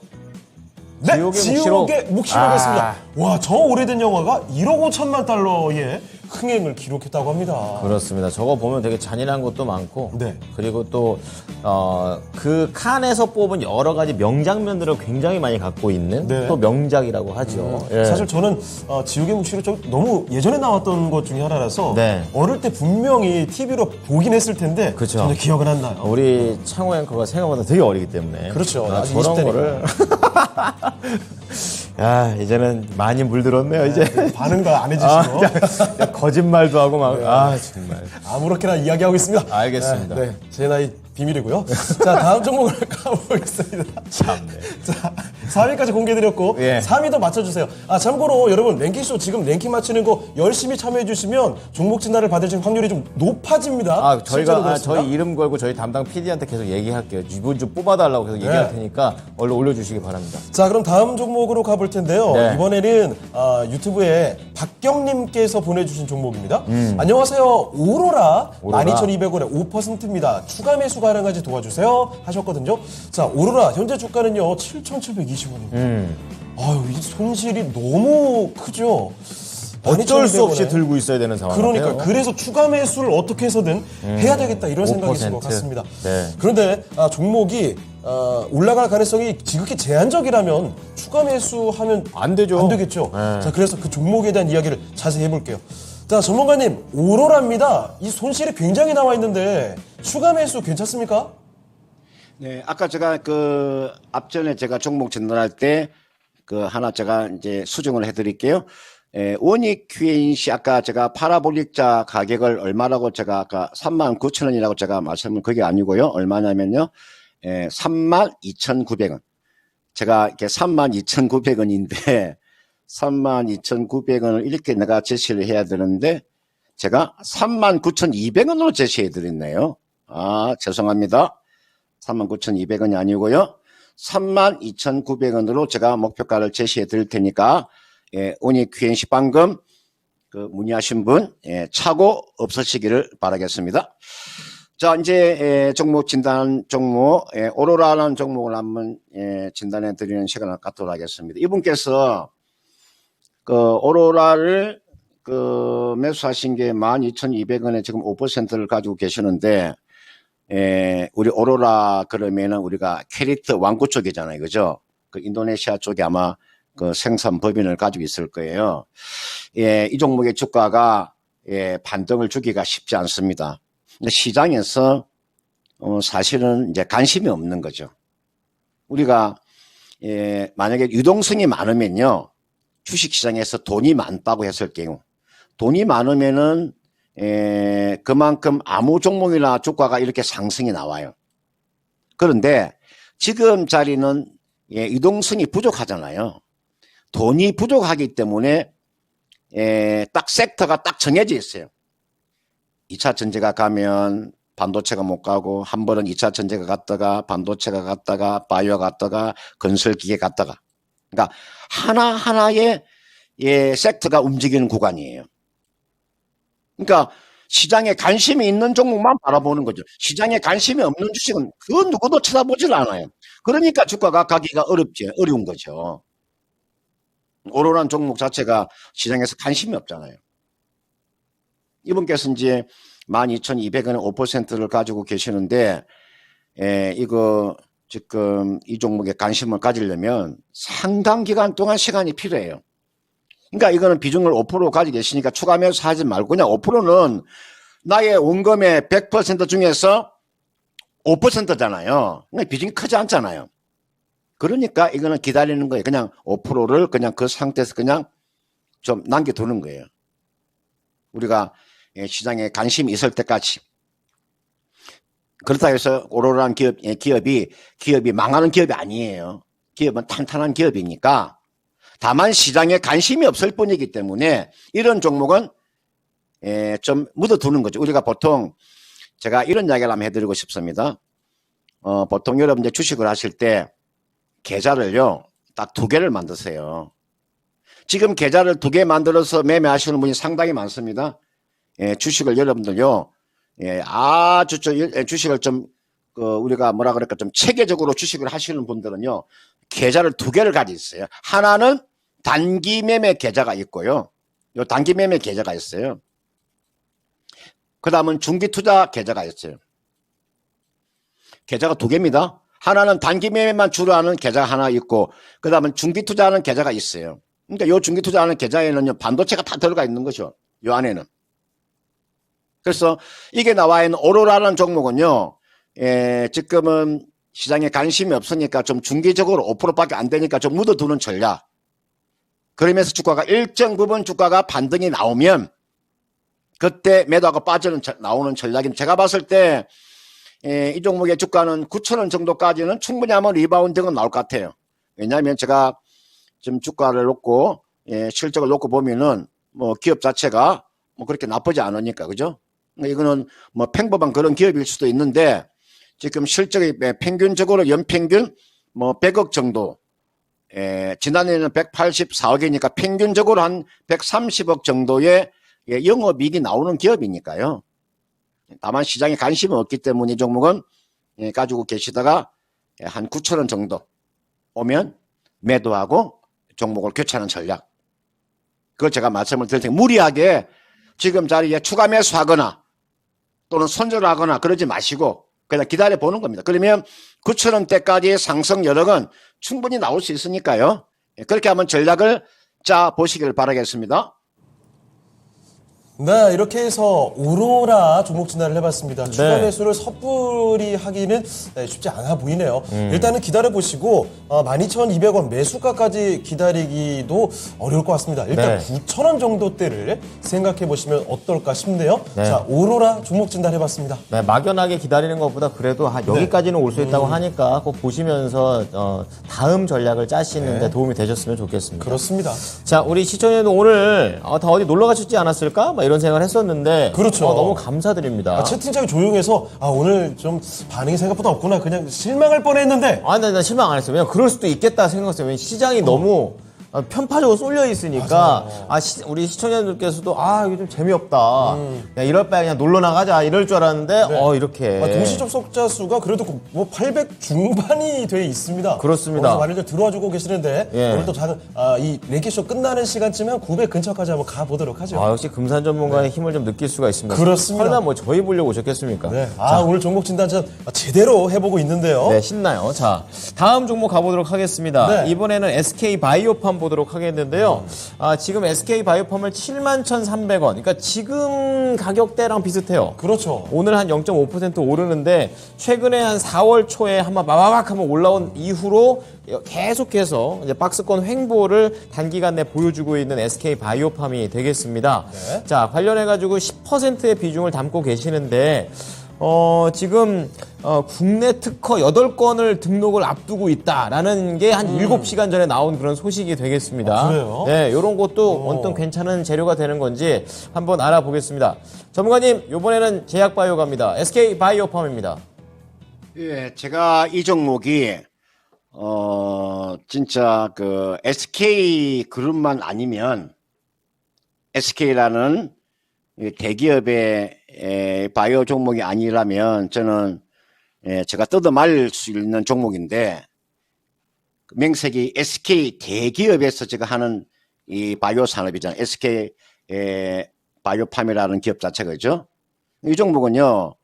S2: 네, 지옥의 묵시록이었습니다. 와, 저 오래된 영화가 1억 5천만 달러의 흥행을 기록했다고 합니다.
S1: 그렇습니다. 저거 보면 되게 잔인한 것도 많고,
S2: 네.
S1: 그리고 또 그 칸에서 뽑은 여러 가지 명장면들을 굉장히 많이 갖고 있는
S2: 네.
S1: 또 명작이라고 하죠. 예.
S2: 사실 저는 지옥의 묵시록 좀 너무 예전에 나왔던 것 중에 하나라서
S1: 네.
S2: 어릴 때 분명히 TV로 보긴 했을 텐데
S1: 그쵸.
S2: 전혀 기억은 안 나요.
S1: 우리 창호 앵커가 생각보다 되게 어리기 때문에
S2: 그렇죠. 아직
S1: 저런
S2: 20대 니까.
S1: 거를 야 이제는 많이 물들었네요. 이제
S2: 반응도 안 해주시고
S1: 야, 거짓말도 하고 막 정말
S2: 아무렇게나 이야기하고 있습니다.
S1: 알겠습니다.
S2: 네, 제 나이 비밀이고요. 자, 다음 종목을 가보겠습니다.
S1: 참네.
S2: 자, 4위까지 공개드렸고
S1: 예.
S2: 3위도 맞춰주세요. 참고로 여러분 랭킹쇼 지금 랭킹 맞추는 거 열심히 참여해주시면 종목 진단을 받을 확률이 좀 높아집니다. 실제로
S1: 저희가
S2: 그렇습니다.
S1: 저희 이름 걸고 저희 담당 PD한테 계속 얘기할게요. 이분 좀 뽑아달라고 계속 얘기할 테니까 얼른 올려주시기 바랍니다.
S2: 자, 그럼 다음 종목으로 가볼 텐데요.
S1: 네.
S2: 이번에는 유튜브에 박경님께서 보내주신 종목입니다. 안녕하세요. 오로라 12,200원에 5%입니다. 추가 매수 가능한지 도와주세요 하셨거든요. 자, 오로라 현재 주가는요 7,720원입니다. 아유, 이 손실이 너무 크죠.
S1: 어쩔 수
S2: 12,200원에.
S1: 없이 들고 있어야 되는 상황
S2: 그러니까
S1: 같아요.
S2: 그래서 추가 매수를 어떻게 해서든 해야 되겠다 이런 생각이 있을 것
S1: 5%.
S2: 같습니다.
S1: 네.
S2: 그런데 종목이 올라갈 가능성이 지극히 제한적이라면 추가 매수하면
S1: 안 되죠.
S2: 안 되겠죠.
S1: 네.
S2: 자, 그래서 그 종목에 대한 이야기를 자세히 해볼게요. 자, 전문가님, 오로라입니다. 이 손실이 굉장히 나와 있는데 추가 매수 괜찮습니까?
S3: 네, 아까 제가 앞전에 제가 종목 진단할 때 하나 제가 이제 수정을 해드릴게요. 원익 QNC 아까 제가 파라볼릭자 가격을 얼마라고 제가 아까 39,000원이라고 제가 말씀을 그게 아니고요. 얼마냐면요. 32,900원. 제가 이렇게 32,900원인데 32,900원을 이렇게 내가 제시를 해야 되는데 제가 39,200원으로 제시해 드렸네요. 죄송합니다. 39,200원이 아니고요. 32,900원으로 제가 목표가를 제시해 드릴 테니까 원익 QNC 방금 문의하신 분 차고 없으시기를 바라겠습니다. 자, 이제 종목 진단 종목 오로라라는 종목을 한번 진단해 드리는 시간을 갖도록 하겠습니다. 이분께서 오로라를 매수하신 게 12,200원에 지금 5%를 가지고 계시는데 우리 오로라 그러면은 우리가 캐리트 왕구 쪽이잖아요, 그죠? 인도네시아 쪽에 아마 생산 법인을 가지고 있을 거예요. 이 종목의 주가가 반등을 주기가 쉽지 않습니다. 근데 시장에서 사실은 이제 관심이 없는 거죠. 우리가 만약에 유동성이 많으면요, 주식시장에서 돈이 많다고 했을 경우, 돈이 많으면은 그만큼 아무 종목이나 주가가 이렇게 상승이 나와요. 그런데 지금 자리는 유동성이 부족하잖아요. 돈이 부족하기 때문에 딱 섹터가 딱 정해져 있어요. 2차 전지가 가면 반도체가 못 가고, 한 번은 2차 전지가 갔다가 반도체가 갔다가 바이오가 갔다가 건설기계 갔다가, 그러니까 하나하나의 섹터가 움직이는 구간이에요. 그러니까 시장에 관심이 있는 종목만 바라보는 거죠. 시장에 관심이 없는 주식은 그 누구도 쳐다보질 않아요. 그러니까 주가가 가기가 어려운 거죠. 오로라는 종목 자체가 시장에서 관심이 없잖아요. 이분께서 이제 12,200원에 5%를 가지고 계시는데, 이거 지금 이 종목에 관심을 가지려면 상당 기간 동안 시간이 필요해요. 그러니까 이거는 비중을 5% 가지고 계시니까 추가 매수하지 말고 그냥 5%는 나의 원금의 100% 중에서 5%잖아요. 그러니까 비중이 크지 않잖아요. 그러니까 이거는 기다리는 거예요. 그냥 5%를 그냥 그 상태에서 그냥 좀 남겨두는 거예요. 우리가 시장에 관심이 있을 때까지. 그렇다고 해서 오로라는 기업이 망하는 기업이 아니에요. 기업은 탄탄한 기업이니까. 다만 시장에 관심이 없을 뿐이기 때문에 이런 종목은 좀 묻어두는 거죠. 우리가 보통 제가 이런 이야기를 한번 해드리고 싶습니다. 보통 여러분 이제 주식을 하실 때 계좌를요, 딱 2개를 만드세요. 지금 계좌를 2개 만들어서 매매하시는 분이 상당히 많습니다. 주식을 여러분들요, 아주 주식을 좀, 우리가 뭐라 그럴까, 좀 체계적으로 주식을 하시는 분들은요, 계좌를 2개를 가지고 있어요. 하나는 단기 매매 계좌가 있고요. 요 단기 매매 계좌가 있어요. 그 다음은 중기 투자 계좌가 있어요. 계좌가 2개입니다. 하나는 단기 매매만 주로 하는 계좌가 하나 있고, 그 다음은 중기 투자하는 계좌가 있어요. 그러니까 요 중기 투자하는 계좌에는요, 반도체가 다 들어가 있는 거죠. 요 안에는. 그래서 이게 나와 있는 오로라라는 종목은요, 지금은 시장에 관심이 없으니까 좀 중기적으로 5%밖에 안 되니까 좀 묻어두는 전략. 그러면서 주가가 일정 부분 주가가 반등이 나오면 그때 매도하고 나오는 전략인. 제가 봤을 때 이 종목의 주가는 9,000원 정도까지는 충분히 하면 리바운딩은 나올 것 같아요. 왜냐하면 제가 지금 주가를 놓고 실적을 놓고 보면은 뭐 기업 자체가 뭐 그렇게 나쁘지 않으니까, 그죠? 이거는 뭐 평범한 그런 기업일 수도 있는데 지금 실적이 평균적으로 연평균 뭐 100억 정도, 지난해에는 184억이니까 평균적으로 한 130억 정도의 영업이익이 나오는 기업이니까요. 다만 시장에 관심이 없기 때문에 이 종목은 가지고 계시다가 한 9,000원 정도 오면 매도하고 종목을 교체하는 전략. 그걸 제가 말씀을 드릴 테니 무리하게 지금 자리에 추가 매수하거나 또는 손절하거나 그러지 마시고 그냥 기다려 보는 겁니다. 그러면 9,000원대까지의 상승 여력은 충분히 나올 수 있으니까요. 그렇게 한번 전략을 짜 보시길 바라겠습니다.
S2: 네, 이렇게 해서 오로라 종목 진단을 해봤습니다. 추가
S1: 네.
S2: 매수를 섣불리 하기는 쉽지 않아 보이네요. 일단은 기다려보시고 12,200원 매수가까지 기다리기도 어려울 것 같습니다. 일단
S1: 네.
S2: 9,000원 정도대를 생각해보시면 어떨까 싶네요.
S1: 네.
S2: 자, 오로라 종목 진단 해봤습니다.
S1: 네, 막연하게 기다리는 것보다 그래도 여기까지는 올 수 있다고 하니까 꼭 보시면서 다음 전략을 짜시는데 도움이 되셨으면 좋겠습니다.
S2: 그렇습니다.
S1: 자, 우리 시청자님도 오늘 다 어디 놀러 가셨지 않았을까? 막 이런 생각을 했었는데
S2: 그렇죠.
S1: 너무 감사드립니다.
S2: 채팅창이 조용해서 오늘 좀 반응이 생각보다 없구나. 그냥 실망할 뻔했는데
S1: 나 실망 안 했어요. 왜냐면 그럴 수도 있겠다 생각했어요. 왜냐면 시장이 너무 편파적으로 쏠려 있으니까 우리 시청자분들께서도 이거 좀 재미없다. 야, 이럴 바에 그냥 놀러 나가자 이럴 줄 알았는데 이렇게
S2: 동시 접속자 수가 그래도 뭐 800 중반이 돼 있습니다.
S1: 그렇습니다.
S2: 그래서 많이들 들어와주고 계시는데 오늘도 이 랭키쇼 끝나는 시간쯤에 한 900 근처까지 한번 가보도록 하죠.
S1: 역시 금산 전문가의 힘을 좀 느낄 수가 있습니다.
S2: 그렇습니다.
S1: 설마 뭐 저희 보려고 오셨겠습니까?
S2: 네. 오늘 종목 진단전 제대로 해보고 있는데요.
S1: 네, 신나요. 자, 다음 종목 가보도록 하겠습니다.
S2: 네.
S1: 이번에는 SK 바이오팜 보도록 하겠는데요. 지금 SK 바이오팜을 71,300원. 그러니까 지금 가격대랑 비슷해요.
S2: 그렇죠.
S1: 오늘 한 0.5% 오르는데 최근에 한 4월 초에 한번 마바박 한번 올라온 이후로 계속해서 이제 박스권 횡보를 단기간 내 보여주고 있는 SK 바이오팜이 되겠습니다.
S2: 네.
S1: 자, 관련해가지고 10%의 비중을 담고 계시는데 지금 국내 특허 8건을 등록을 앞두고 있다라는 게 한 7시간 전에 나온 그런 소식이 되겠습니다.
S2: 그래요?
S1: 네, 이런 것도 어떤 괜찮은 재료가 되는 건지 한번 알아보겠습니다. 전문가님, 이번에는 제약바이오가입니다. SK 바이오팜입니다.
S3: 예, 제가 이 종목이 진짜 그 SK 그룹만 아니면 SK라는 대기업의 바이오 종목이 아니라면 저는 제가 뜯어 말릴 수 있는 종목인데 명색이 SK 대기업에서 제가 하는 이 바이오 산업이잖아요. SK 바이오팜이라는 기업 자체가 그죠? 이 종목은요.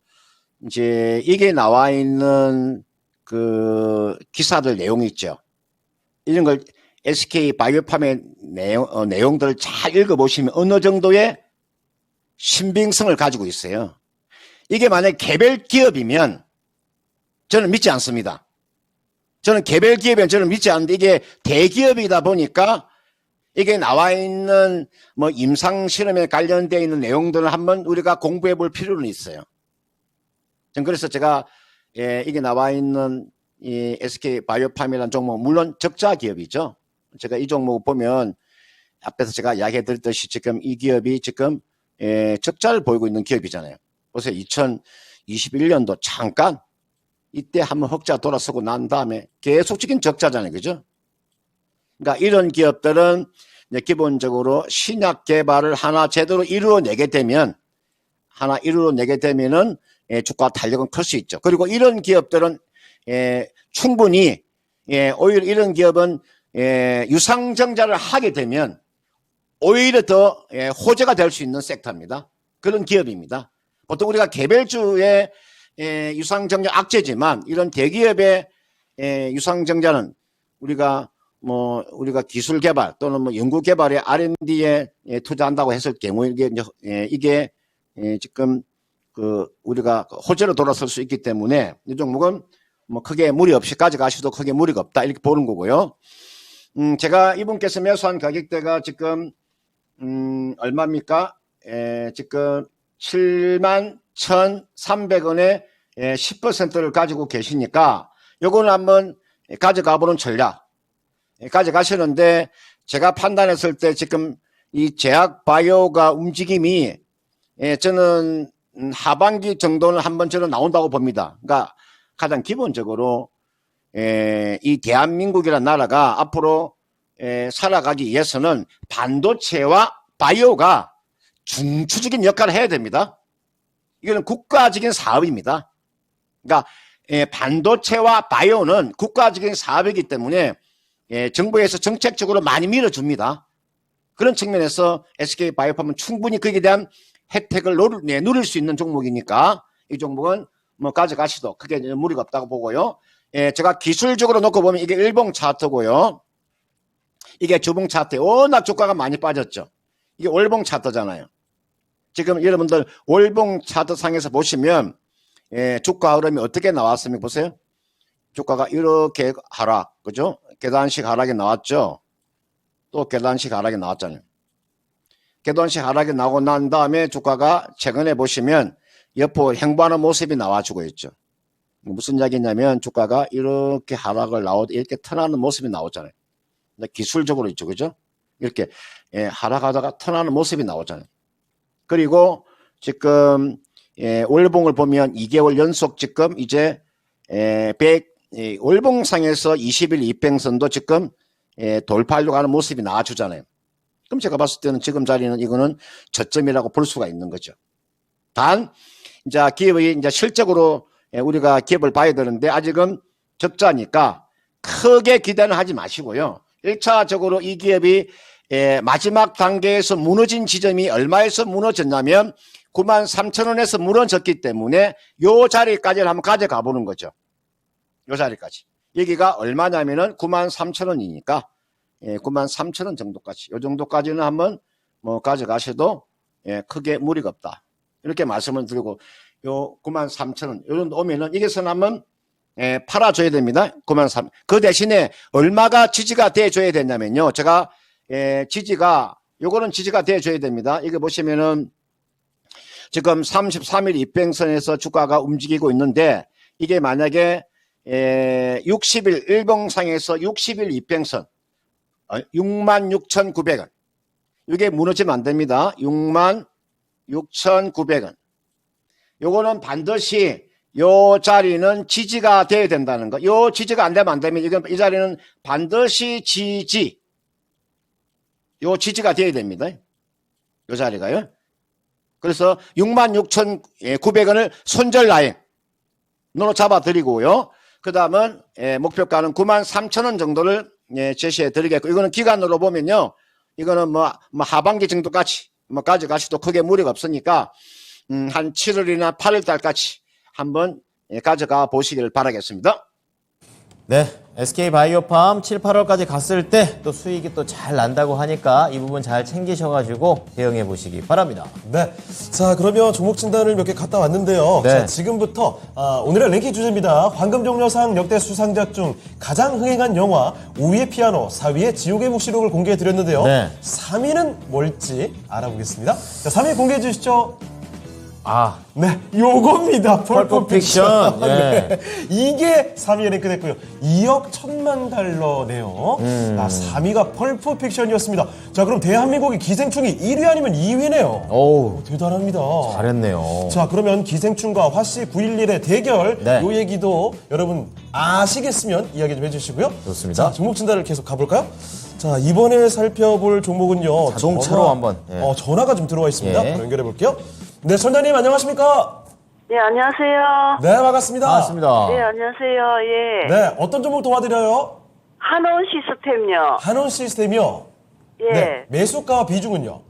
S3: 이제 이게 나와 있는 그 기사들 내용이 있죠. 이런 걸 SK 바이오팜의 내용들을 잘 읽어보시면 어느 정도의 신빙성을 가지고 있어요. 이게 만약 개별 기업이면 저는 믿지 않습니다. 저는 개별 기업이면 저는 믿지 않는데 이게 대기업이다 보니까 이게 나와 있는 뭐 임상 실험에 관련되어 있는 내용들을 한번 우리가 공부해 볼 필요는 있어요. 그래서 제가 이게 나와 있는 이 SK 바이오팜이라는 종목, 물론 적자 기업이죠. 제가 이 종목 보면 앞에서 제가 이야기해 드렸듯이 지금 이 기업이 지금 적자를 보이고 있는 기업이잖아요. 보세요. 2021년도 잠깐 이때 한번 흑자 돌아서고 난 다음에 계속적인 적자잖아요. 그죠? 그러니까 이런 기업들은 이제 기본적으로 신약 개발을 하나 제대로 이루어내게 되면은 주가 탄력은 클 수 있죠. 그리고 이런 기업들은 충분히 오히려 이런 기업은 유상증자를 하게 되면 오히려 더 호재가 될 수 있는 섹터입니다. 그런 기업입니다. 보통 우리가 개별주의 유상증자 악재지만 이런 대기업의 유상증자는 우리가 기술 개발 또는 뭐 연구 개발에 R&D에 투자한다고 했을 경우에 이게 지금 우리가 호재로 돌아설 수 있기 때문에 이 종목은 뭐 크게 무리 없이 가져가셔도 크게 무리가 없다 이렇게 보는 거고요. 제가 이분께서 매수한 가격대가 지금 얼마입니까? 지금 71,300원에 10%를 가지고 계시니까 요거는 한번 가져가 보는 전략 가져가시는데 제가 판단했을 때 지금 이 제약 바이오가 움직임이 저는 하반기 정도는 한번 저는 나온다고 봅니다. 그러니까 가장 기본적으로 이 대한민국이라는 나라가 앞으로 살아가기 위해서는 반도체와 바이오가 중추적인 역할을 해야 됩니다. 이거는 국가적인 사업입니다. 그러니까 반도체와 바이오는 국가적인 사업이기 때문에 정부에서 정책적으로 많이 밀어줍니다. 그런 측면에서 SK 바이오팜은 충분히 거기에 대한 혜택을 누릴 수 있는 종목이니까 이 종목은 뭐 가져가시도 크게 무리가 없다고 보고요. 제가 기술적으로 놓고 보면 이게 일봉 차트고요. 이게 주봉 차트. 워낙 주가가 많이 빠졌죠. 이게 월봉 차트잖아요. 지금 여러분들 월봉 차트 상에서 보시면 주가 흐름이 어떻게 나왔습니까? 보세요. 주가가 이렇게 하락, 그죠? 계단식 하락이 나왔죠. 또 계단식 하락이 나왔잖아요. 계단식 하락이 나오고 난 다음에 주가가 최근에 보시면 옆으로 행보하는 모습이 나와주고 있죠. 무슨 이야기냐면 주가가 이렇게 하락을 이렇게 턴하는 모습이 나오잖아요. 기술적으로 있죠. 그죠? 이렇게 하락하다가 턴하는 모습이 나오잖아요. 그리고 지금 월봉을 보면 2개월 연속 지금 이제 월봉상에서 20일 이평선도 지금 돌파하려고 하는 모습이 나와주잖아요. 그럼 제가 봤을 때는 지금 자리는 이거는 저점이라고 볼 수가 있는 거죠. 단 이제 기업이 이제 실적으로 우리가 기업을 봐야 되는데 아직은 적자니까 크게 기대는 하지 마시고요. 1차적으로 이 기업이 마지막 단계에서 무너진 지점이 얼마에서 무너졌냐면 93,000원에서 무너졌기 때문에 요 자리까지를 한번 가져가 보는 거죠. 요 자리까지. 여기가 얼마냐면은 93,000원이니까 93,000원 정도까지. 요 정도까지는 한번 뭐 가져가셔도 크게 무리가 없다. 이렇게 말씀을 드리고 요 93,000원 요 정도 오면은 이게선 한번 팔아줘야 됩니다. 93,000원. 그 대신에 얼마가 지지가 돼줘야 되냐면요. 제가 요거는 지지가 돼줘야 됩니다. 이거 보시면은 지금 33일 이평선에서 주가가 움직이고 있는데 이게 만약에 60일 일봉상에서 60일 이평선 66,900원 이게 무너지면 안 됩니다. 66,900원 요거는 반드시 요 자리는 지지가 돼야 된다는 거. 요 지지가 안 되면 안 됩니다. 이 자리는 반드시 요 지지가 돼야 됩니다. 요 자리가요. 그래서 66,900원을 손절라인으로 잡아드리고요. 그 다음은 목표가는 93,000원 정도를 제시해 드리겠고 이거는 기간으로 보면요. 이거는 뭐 하반기 정도까지 뭐 가져가시도 크게 무리가 없으니까 한 7월이나 8월 달까지 한번 가져가 보시길 바라겠습니다.
S1: 네. SK바이오팜 7, 8월까지 갔을 때 또 수익이 또 잘 난다고 하니까 이 부분 잘 챙기셔가지고 대응해 보시기 바랍니다.
S2: 네. 자, 그러면 종목 진단을 몇 개 갔다 왔는데요.
S1: 네.
S2: 자, 지금부터 오늘의 랭킹 주제입니다. 황금종려상 역대 수상작 중 가장 흥행한 영화 5위의 피아노, 4위의 지옥의 묵시록을 공개해 드렸는데요.
S1: 네.
S2: 3위는 뭘지 알아보겠습니다. 자, 3위 공개해 주시죠.
S1: 아,
S2: 네, 요겁니다.
S1: 펄프 픽션. 예.
S2: 네. 이게 3위에 랭크됐고요. 2억 1천만 달러네요. 3위가 펄프 픽션이었습니다. 자, 그럼 대한민국의 기생충이 1위 아니면 2위네요.
S1: 오우,
S2: 대단합니다.
S1: 잘했네요.
S2: 자, 그러면 기생충과 화씨 911의 대결,
S1: 네.
S2: 요 얘기도 여러분 아시겠으면 이야기 좀 해주시고요.
S1: 좋습니다.
S2: 자, 종목 진단을 계속 가볼까요? 자, 이번에 살펴볼 종목은요.
S1: 자동차로 한번, 예.
S2: 전화가 좀 들어와 있습니다.
S1: 예.
S2: 바로 연결해 볼게요. 네, 선장님 안녕하십니까?
S4: 네, 안녕하세요.
S2: 네, 반갑습니다.
S1: 반갑습니다.
S4: 네, 안녕하세요. 예.
S2: 네, 어떤 종목 도와드려요?
S4: 한원 시스템요.
S2: 한원 시스템이요.
S4: 예.
S2: 네, 매수가와 비중은요?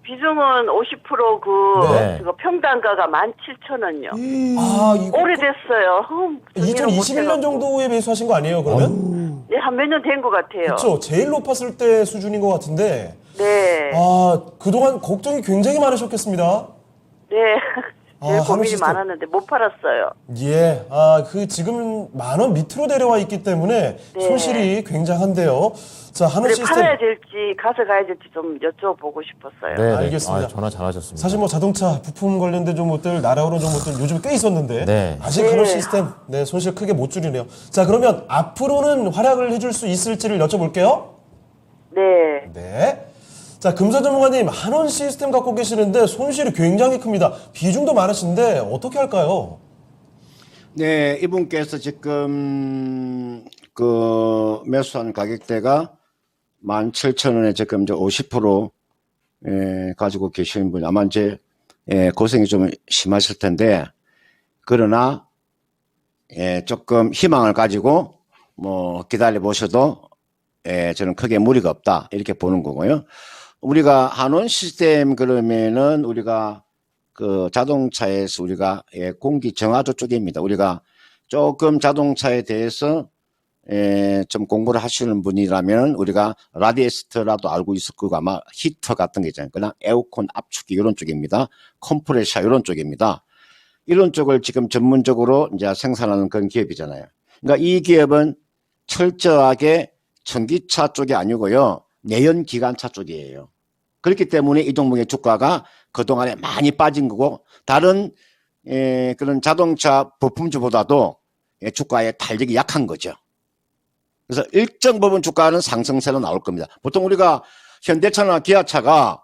S4: 비중은 50%그
S1: 네.
S4: 그거 평단가가 17,000원요.
S2: 아, 이거
S4: 오래됐어요.
S2: 2021년 정도에 매수하신 거 아니에요, 그러면?
S4: 네, 한 몇 년 된 것 같아요.
S2: 그렇죠. 제일 높았을 때 수준인 것 같은데.
S4: 네.
S2: 그동안 걱정이 굉장히 많으셨겠습니다.
S4: 네. 제일
S2: 한원
S4: 고민이
S2: 시스템.
S4: 많았는데 못 팔았어요.
S2: 예, 지금 10,000원 밑으로 내려와 있기 때문에
S4: 네.
S2: 손실이 굉장한데요. 자, 한원
S4: 그래,
S2: 시스템.
S4: 팔아야 될지 가져가야 될지 좀 여쭤보고 싶었어요.
S1: 네,
S2: 알겠습니다.
S1: 아, 전화 잘하셨습니다.
S2: 사실 뭐 자동차 부품 관련된 종목들, 날아오른 종목들 요즘에 꽤 있었는데
S1: 네.
S2: 아직
S4: 네.
S2: 한원 시스템 손실 크게 못 줄이네요. 자, 그러면 앞으로는 활약을 해줄 수 있을지를 여쭤볼게요.
S4: 네.
S2: 네. 자, 금산 전문가님, 한원 시스템 갖고 계시는데 손실이 굉장히 큽니다. 비중도 많으신데 어떻게 할까요?
S3: 네, 이분께서 지금 매수한 가격대가 17,000원에 지금 이제 50% 가지고 계시는 분 아마 이제 고생이 좀 심하실 텐데, 그러나 조금 희망을 가지고 뭐 기다려 보셔도 저는 크게 무리가 없다 이렇게 보는 거고요. 우리가 한원 시스템 그러면은 우리가 그 자동차에서 우리가 공기 정화조 쪽입니다. 우리가 조금 자동차에 대해서 좀 공부를 하시는 분이라면 우리가 라디에스터라도 알고 있을 거고 아마 히터 같은 게 있잖아요. 그냥 에어컨 압축기 이런 쪽입니다. 컴프레셔 이런 쪽입니다. 이런 쪽을 지금 전문적으로 이제 생산하는 그런 기업이잖아요. 그러니까 이 기업은 철저하게 전기차 쪽이 아니고요. 내연기관차 쪽이에요. 그렇기 때문에 이 종목의 주가가 그동안에 많이 빠진 거고 다른 그런 자동차 부품주보다도 주가의 탄력이 약한 거죠. 그래서 일정 부분 주가는 상승세로 나올 겁니다. 보통 우리가 현대차나 기아차가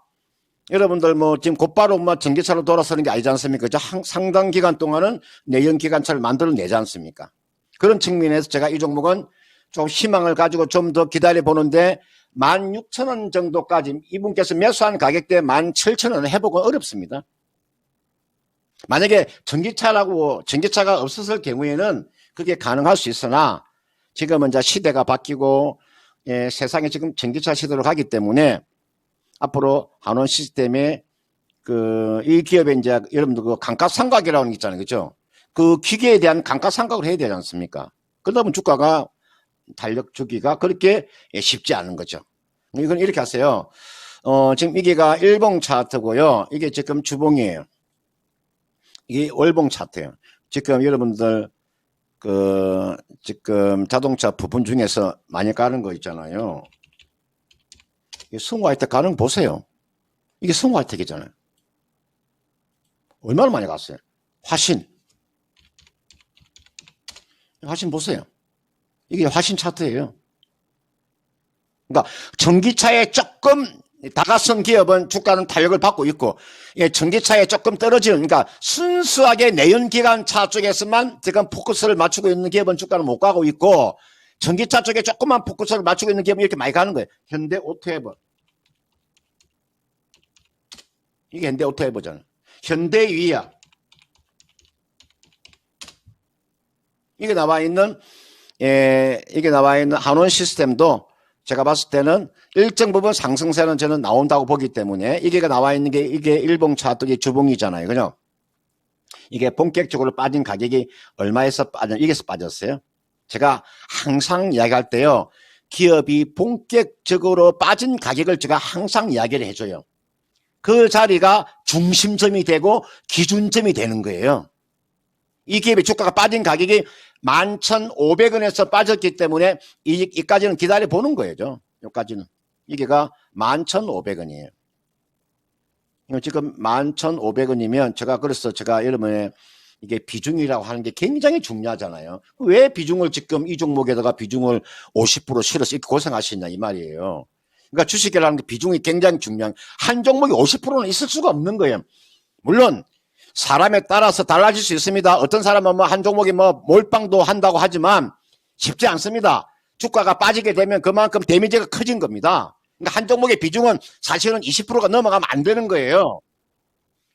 S3: 여러분들 뭐 지금 곧바로 뭐 전기차로 돌아서는 게 아니지 않습니까? 상당 기간 동안은 내연기관차를 만들어내지 않습니까? 그런 측면에서 제가 이 종목은 좀 희망을 가지고 좀 더 기다려 보는데 16,000원 정도까지 이분께서 매수한 가격대 17,000원 해보고 어렵습니다. 만약에 전기차가 없었을 경우에는 그게 가능할 수 있으나 지금은 이제 시대가 바뀌고 세상에 지금 전기차 시대로 가기 때문에 앞으로 한원 시스템에 이 기업에 이제 여러분들 그 감가상각이라고 하는 게 있잖아요. 그죠? 그 기계에 대한 감가상각을 해야 되지 않습니까? 그러다 보면 주가가 탄력 주기가 그렇게 쉽지 않은 거죠. 이건 이렇게 하세요. 지금 이게가 일봉 차트고요. 이게 지금 주봉이에요. 이게 월봉 차트예요. 지금 여러분들 지금 자동차 부분 중에서 많이 가는 거 있잖아요. 이 승화이텍 가는 거 보세요. 이게 승화이텍이잖아요. 얼마나 많이 갔어요? 화신 보세요. 이게 화신 차트예요. 그러니까 전기차에 조금 다가선 기업은 주가는 탄력을 받고 있고, 전기차에 조금 떨어지는, 그러니까 순수하게 내연기관차 쪽에서만 지금 포커스를 맞추고 있는 기업은 주가는 못 가고 있고, 전기차 쪽에 조금만 포커스를 맞추고 있는 기업은 이렇게 많이 가는 거예요. 현대 오토에버. 이게 현대 오토에버잖아요. 현대위아. 이게 나와 있는 한원 시스템도 제가 봤을 때는 일정 부분 상승세는 저는 나온다고 보기 때문에 이게 나와 있는 게 이게 일봉 차트의 주봉이잖아요. 그죠? 이게 본격적으로 빠진 가격이 얼마에서 이게서 빠졌어요? 제가 항상 이야기할 때요. 기업이 본격적으로 빠진 가격을 제가 항상 이야기를 해줘요. 그 자리가 중심점이 되고 기준점이 되는 거예요. 이 기업의 주가가 빠진 가격이 11,500원에서 빠졌기 때문에 이까지는 기다려 보는 거예요. 여기까지는. 이게가 11,500원이에요. 지금 11,500원이면 제가 여러분의 이게 비중이라고 하는 게 굉장히 중요하잖아요. 왜 비중을 지금 이 종목에다가 비중을 50% 실어서 이렇게 고생하시냐 이 말이에요. 그러니까 주식이라는 게 비중이 굉장히 중요한, 한 종목이 50%는 있을 수가 없는 거예요. 물론 사람에 따라서 달라질 수 있습니다. 어떤 사람은 뭐 한 종목이 뭐 몰빵도 한다고 하지만 쉽지 않습니다. 주가가 빠지게 되면 그만큼 데미지가 커진 겁니다. 그러니까 한 종목의 비중은 사실은 20%가 넘어가면 안 되는 거예요.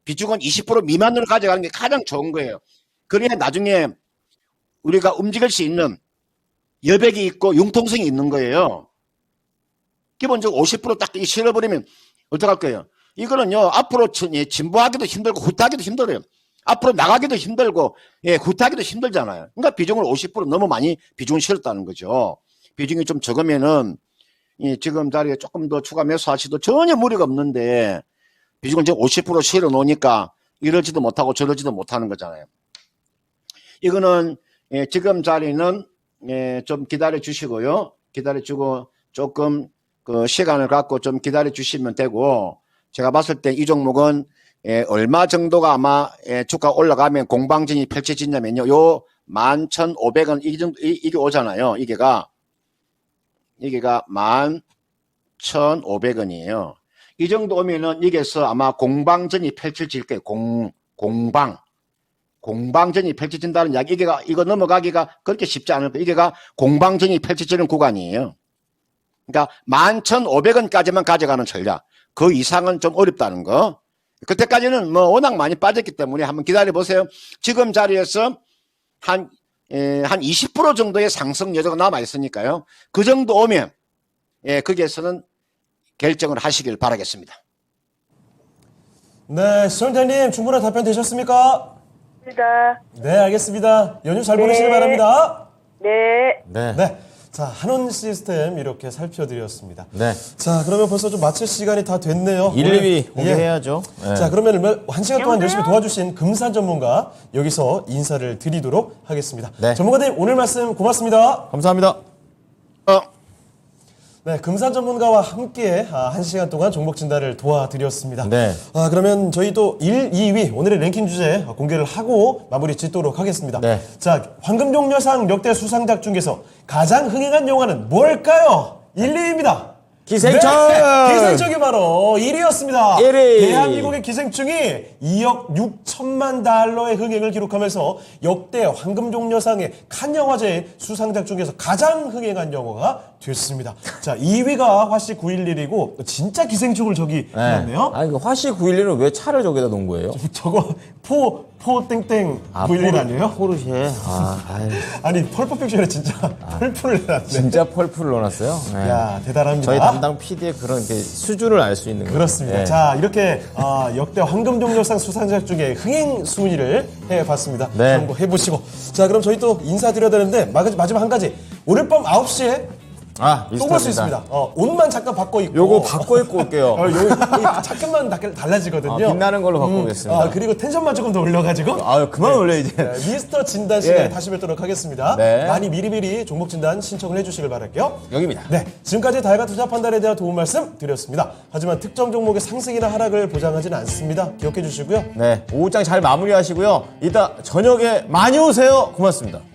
S3: 비중은 20% 미만으로 가져가는 게 가장 좋은 거예요. 그래야 나중에 우리가 움직일 수 있는 여백이 있고 융통성이 있는 거예요. 기본적으로 50%딱 실어버리면 어떡할 거예요? 이거는요, 앞으로 진보하기도 힘들고 후퇴하기도 힘들어요. 앞으로 나가기도 힘들고, 후퇴하기도 힘들잖아요. 그러니까 비중을 50% 너무 많이 비중을 실었다는 거죠. 비중이 좀 적으면은, 지금 자리에 조금 더 추가 매수하시도 전혀 무리가 없는데, 비중을 지금 50% 실어 놓으니까 이러지도 못하고 저러지도 못하는 거잖아요. 이거는, 지금 자리는, 좀 기다려 주시고요. 기다려 주고 조금 그 시간을 갖고 좀 기다려 주시면 되고, 제가 봤을 때 이 종목은 얼마 정도가 아마 주가 올라가면 공방전이 펼쳐지냐면요. 요 11,500원 이게 오잖아요. 이게가 11,500원이에요. 이 정도 오면은 이게서 아마 공방전이 펼쳐질 거예요. 공방전이 펼쳐진다는 이야기. 이거 넘어가기가 그렇게 쉽지 않을 거예요. 이게가 공방전이 펼쳐지는 구간이에요. 그러니까 11,500원까지만 가져가는 전략. 그 이상은 좀 어렵다는 거. 그때까지는 뭐 워낙 많이 빠졌기 때문에 한번 기다려 보세요. 지금 자리에서 한 20% 정도의 상승 여지가 남아 있으니까요. 그 정도 오면 거기에서는 결정을 하시길 바라겠습니다.
S2: 네, 시청자님 충분한 답변 되셨습니까? 네, 알겠습니다. 연휴 잘 보내시길 바랍니다.
S4: 네.
S2: 네. 자, 한원 시스템 이렇게 살펴드렸습니다.
S1: 네.
S2: 자, 그러면 벌써 좀 마칠 시간이 다 됐네요.
S1: 1, 2위 공개해야죠. 네.
S2: 자, 그러면 한 시간 동안 열심히 도와주신 금산 전문가 여기서 인사를 드리도록 하겠습니다.
S1: 네.
S2: 전문가님 오늘 말씀 고맙습니다.
S1: 감사합니다.
S2: 네, 금산 전문가와 함께 한 시간 동안 종목 진단을 도와드렸습니다.
S1: 네.
S2: 그러면 저희 또 1, 2위 오늘의 랭킹 주제 공개를 하고 마무리 짓도록 하겠습니다.
S1: 네.
S2: 자, 황금종려상 역대 수상작 중에서 가장 흥행한 영화는 뭘까요? 1, 2위입니다.
S1: 기생충!
S2: 네, 기생충이 바로 1위였습니다.
S1: 1위!
S2: 대한민국의 기생충이 2억 6천만 달러의 흥행을 기록하면서 역대 황금종려상의 칸 영화제의 수상작 중에서 가장 흥행한 영화가 됐습니다. 자, 2위가 화씨 911이고 진짜 기생충을 저기 해놨네요.
S1: 아니, 그 화씨 911은 왜 차를 저기다 놓은 거예요?
S2: 저거 포 땡땡 911 아니에요?
S1: 포르쉐.
S2: 아니 펄프픽션에 진짜 펄프를 내놨네.
S1: 진짜 펄프를 넣어놨어요? 네.
S2: 야, 대단합니다.
S1: 저희 담당 PD의 그런 게 수준을 알 수 있는 거예요.
S2: 그렇습니다.
S1: 네.
S2: 자, 이렇게 역대 황금종려상 수상작 중에 흥행 순위를 해봤습니다.
S1: 네.
S2: 한번 해보시고. 자, 그럼 저희 또 인사드려야 되는데 마지막 한 가지. 오늘 밤 9시에 또 볼 수 있습니다. 옷만 잠깐 바꿔 입고.
S1: 요거 바꿔 입고 올게요.
S2: 여기 잠깐만 달라지거든요.
S1: 빛나는 걸로 바꿔 오겠습니다.
S2: 그리고 텐션만 조금 더 올려가지고.
S1: 그만 올려 이제.
S2: 미스터 진단 시간에 다시 뵙도록 하겠습니다.
S1: 네.
S2: 많이 미리미리 종목 진단 신청을 해주시길 바랄게요.
S1: 여기입니다.
S2: 네, 지금까지 다양한 투자 판단에 대한 도움 말씀 드렸습니다. 하지만 특정 종목의 상승이나 하락을 보장하지는 않습니다. 기억해 주시고요.
S1: 네, 오후장 잘 마무리하시고요. 이따 저녁에 많이 오세요. 고맙습니다.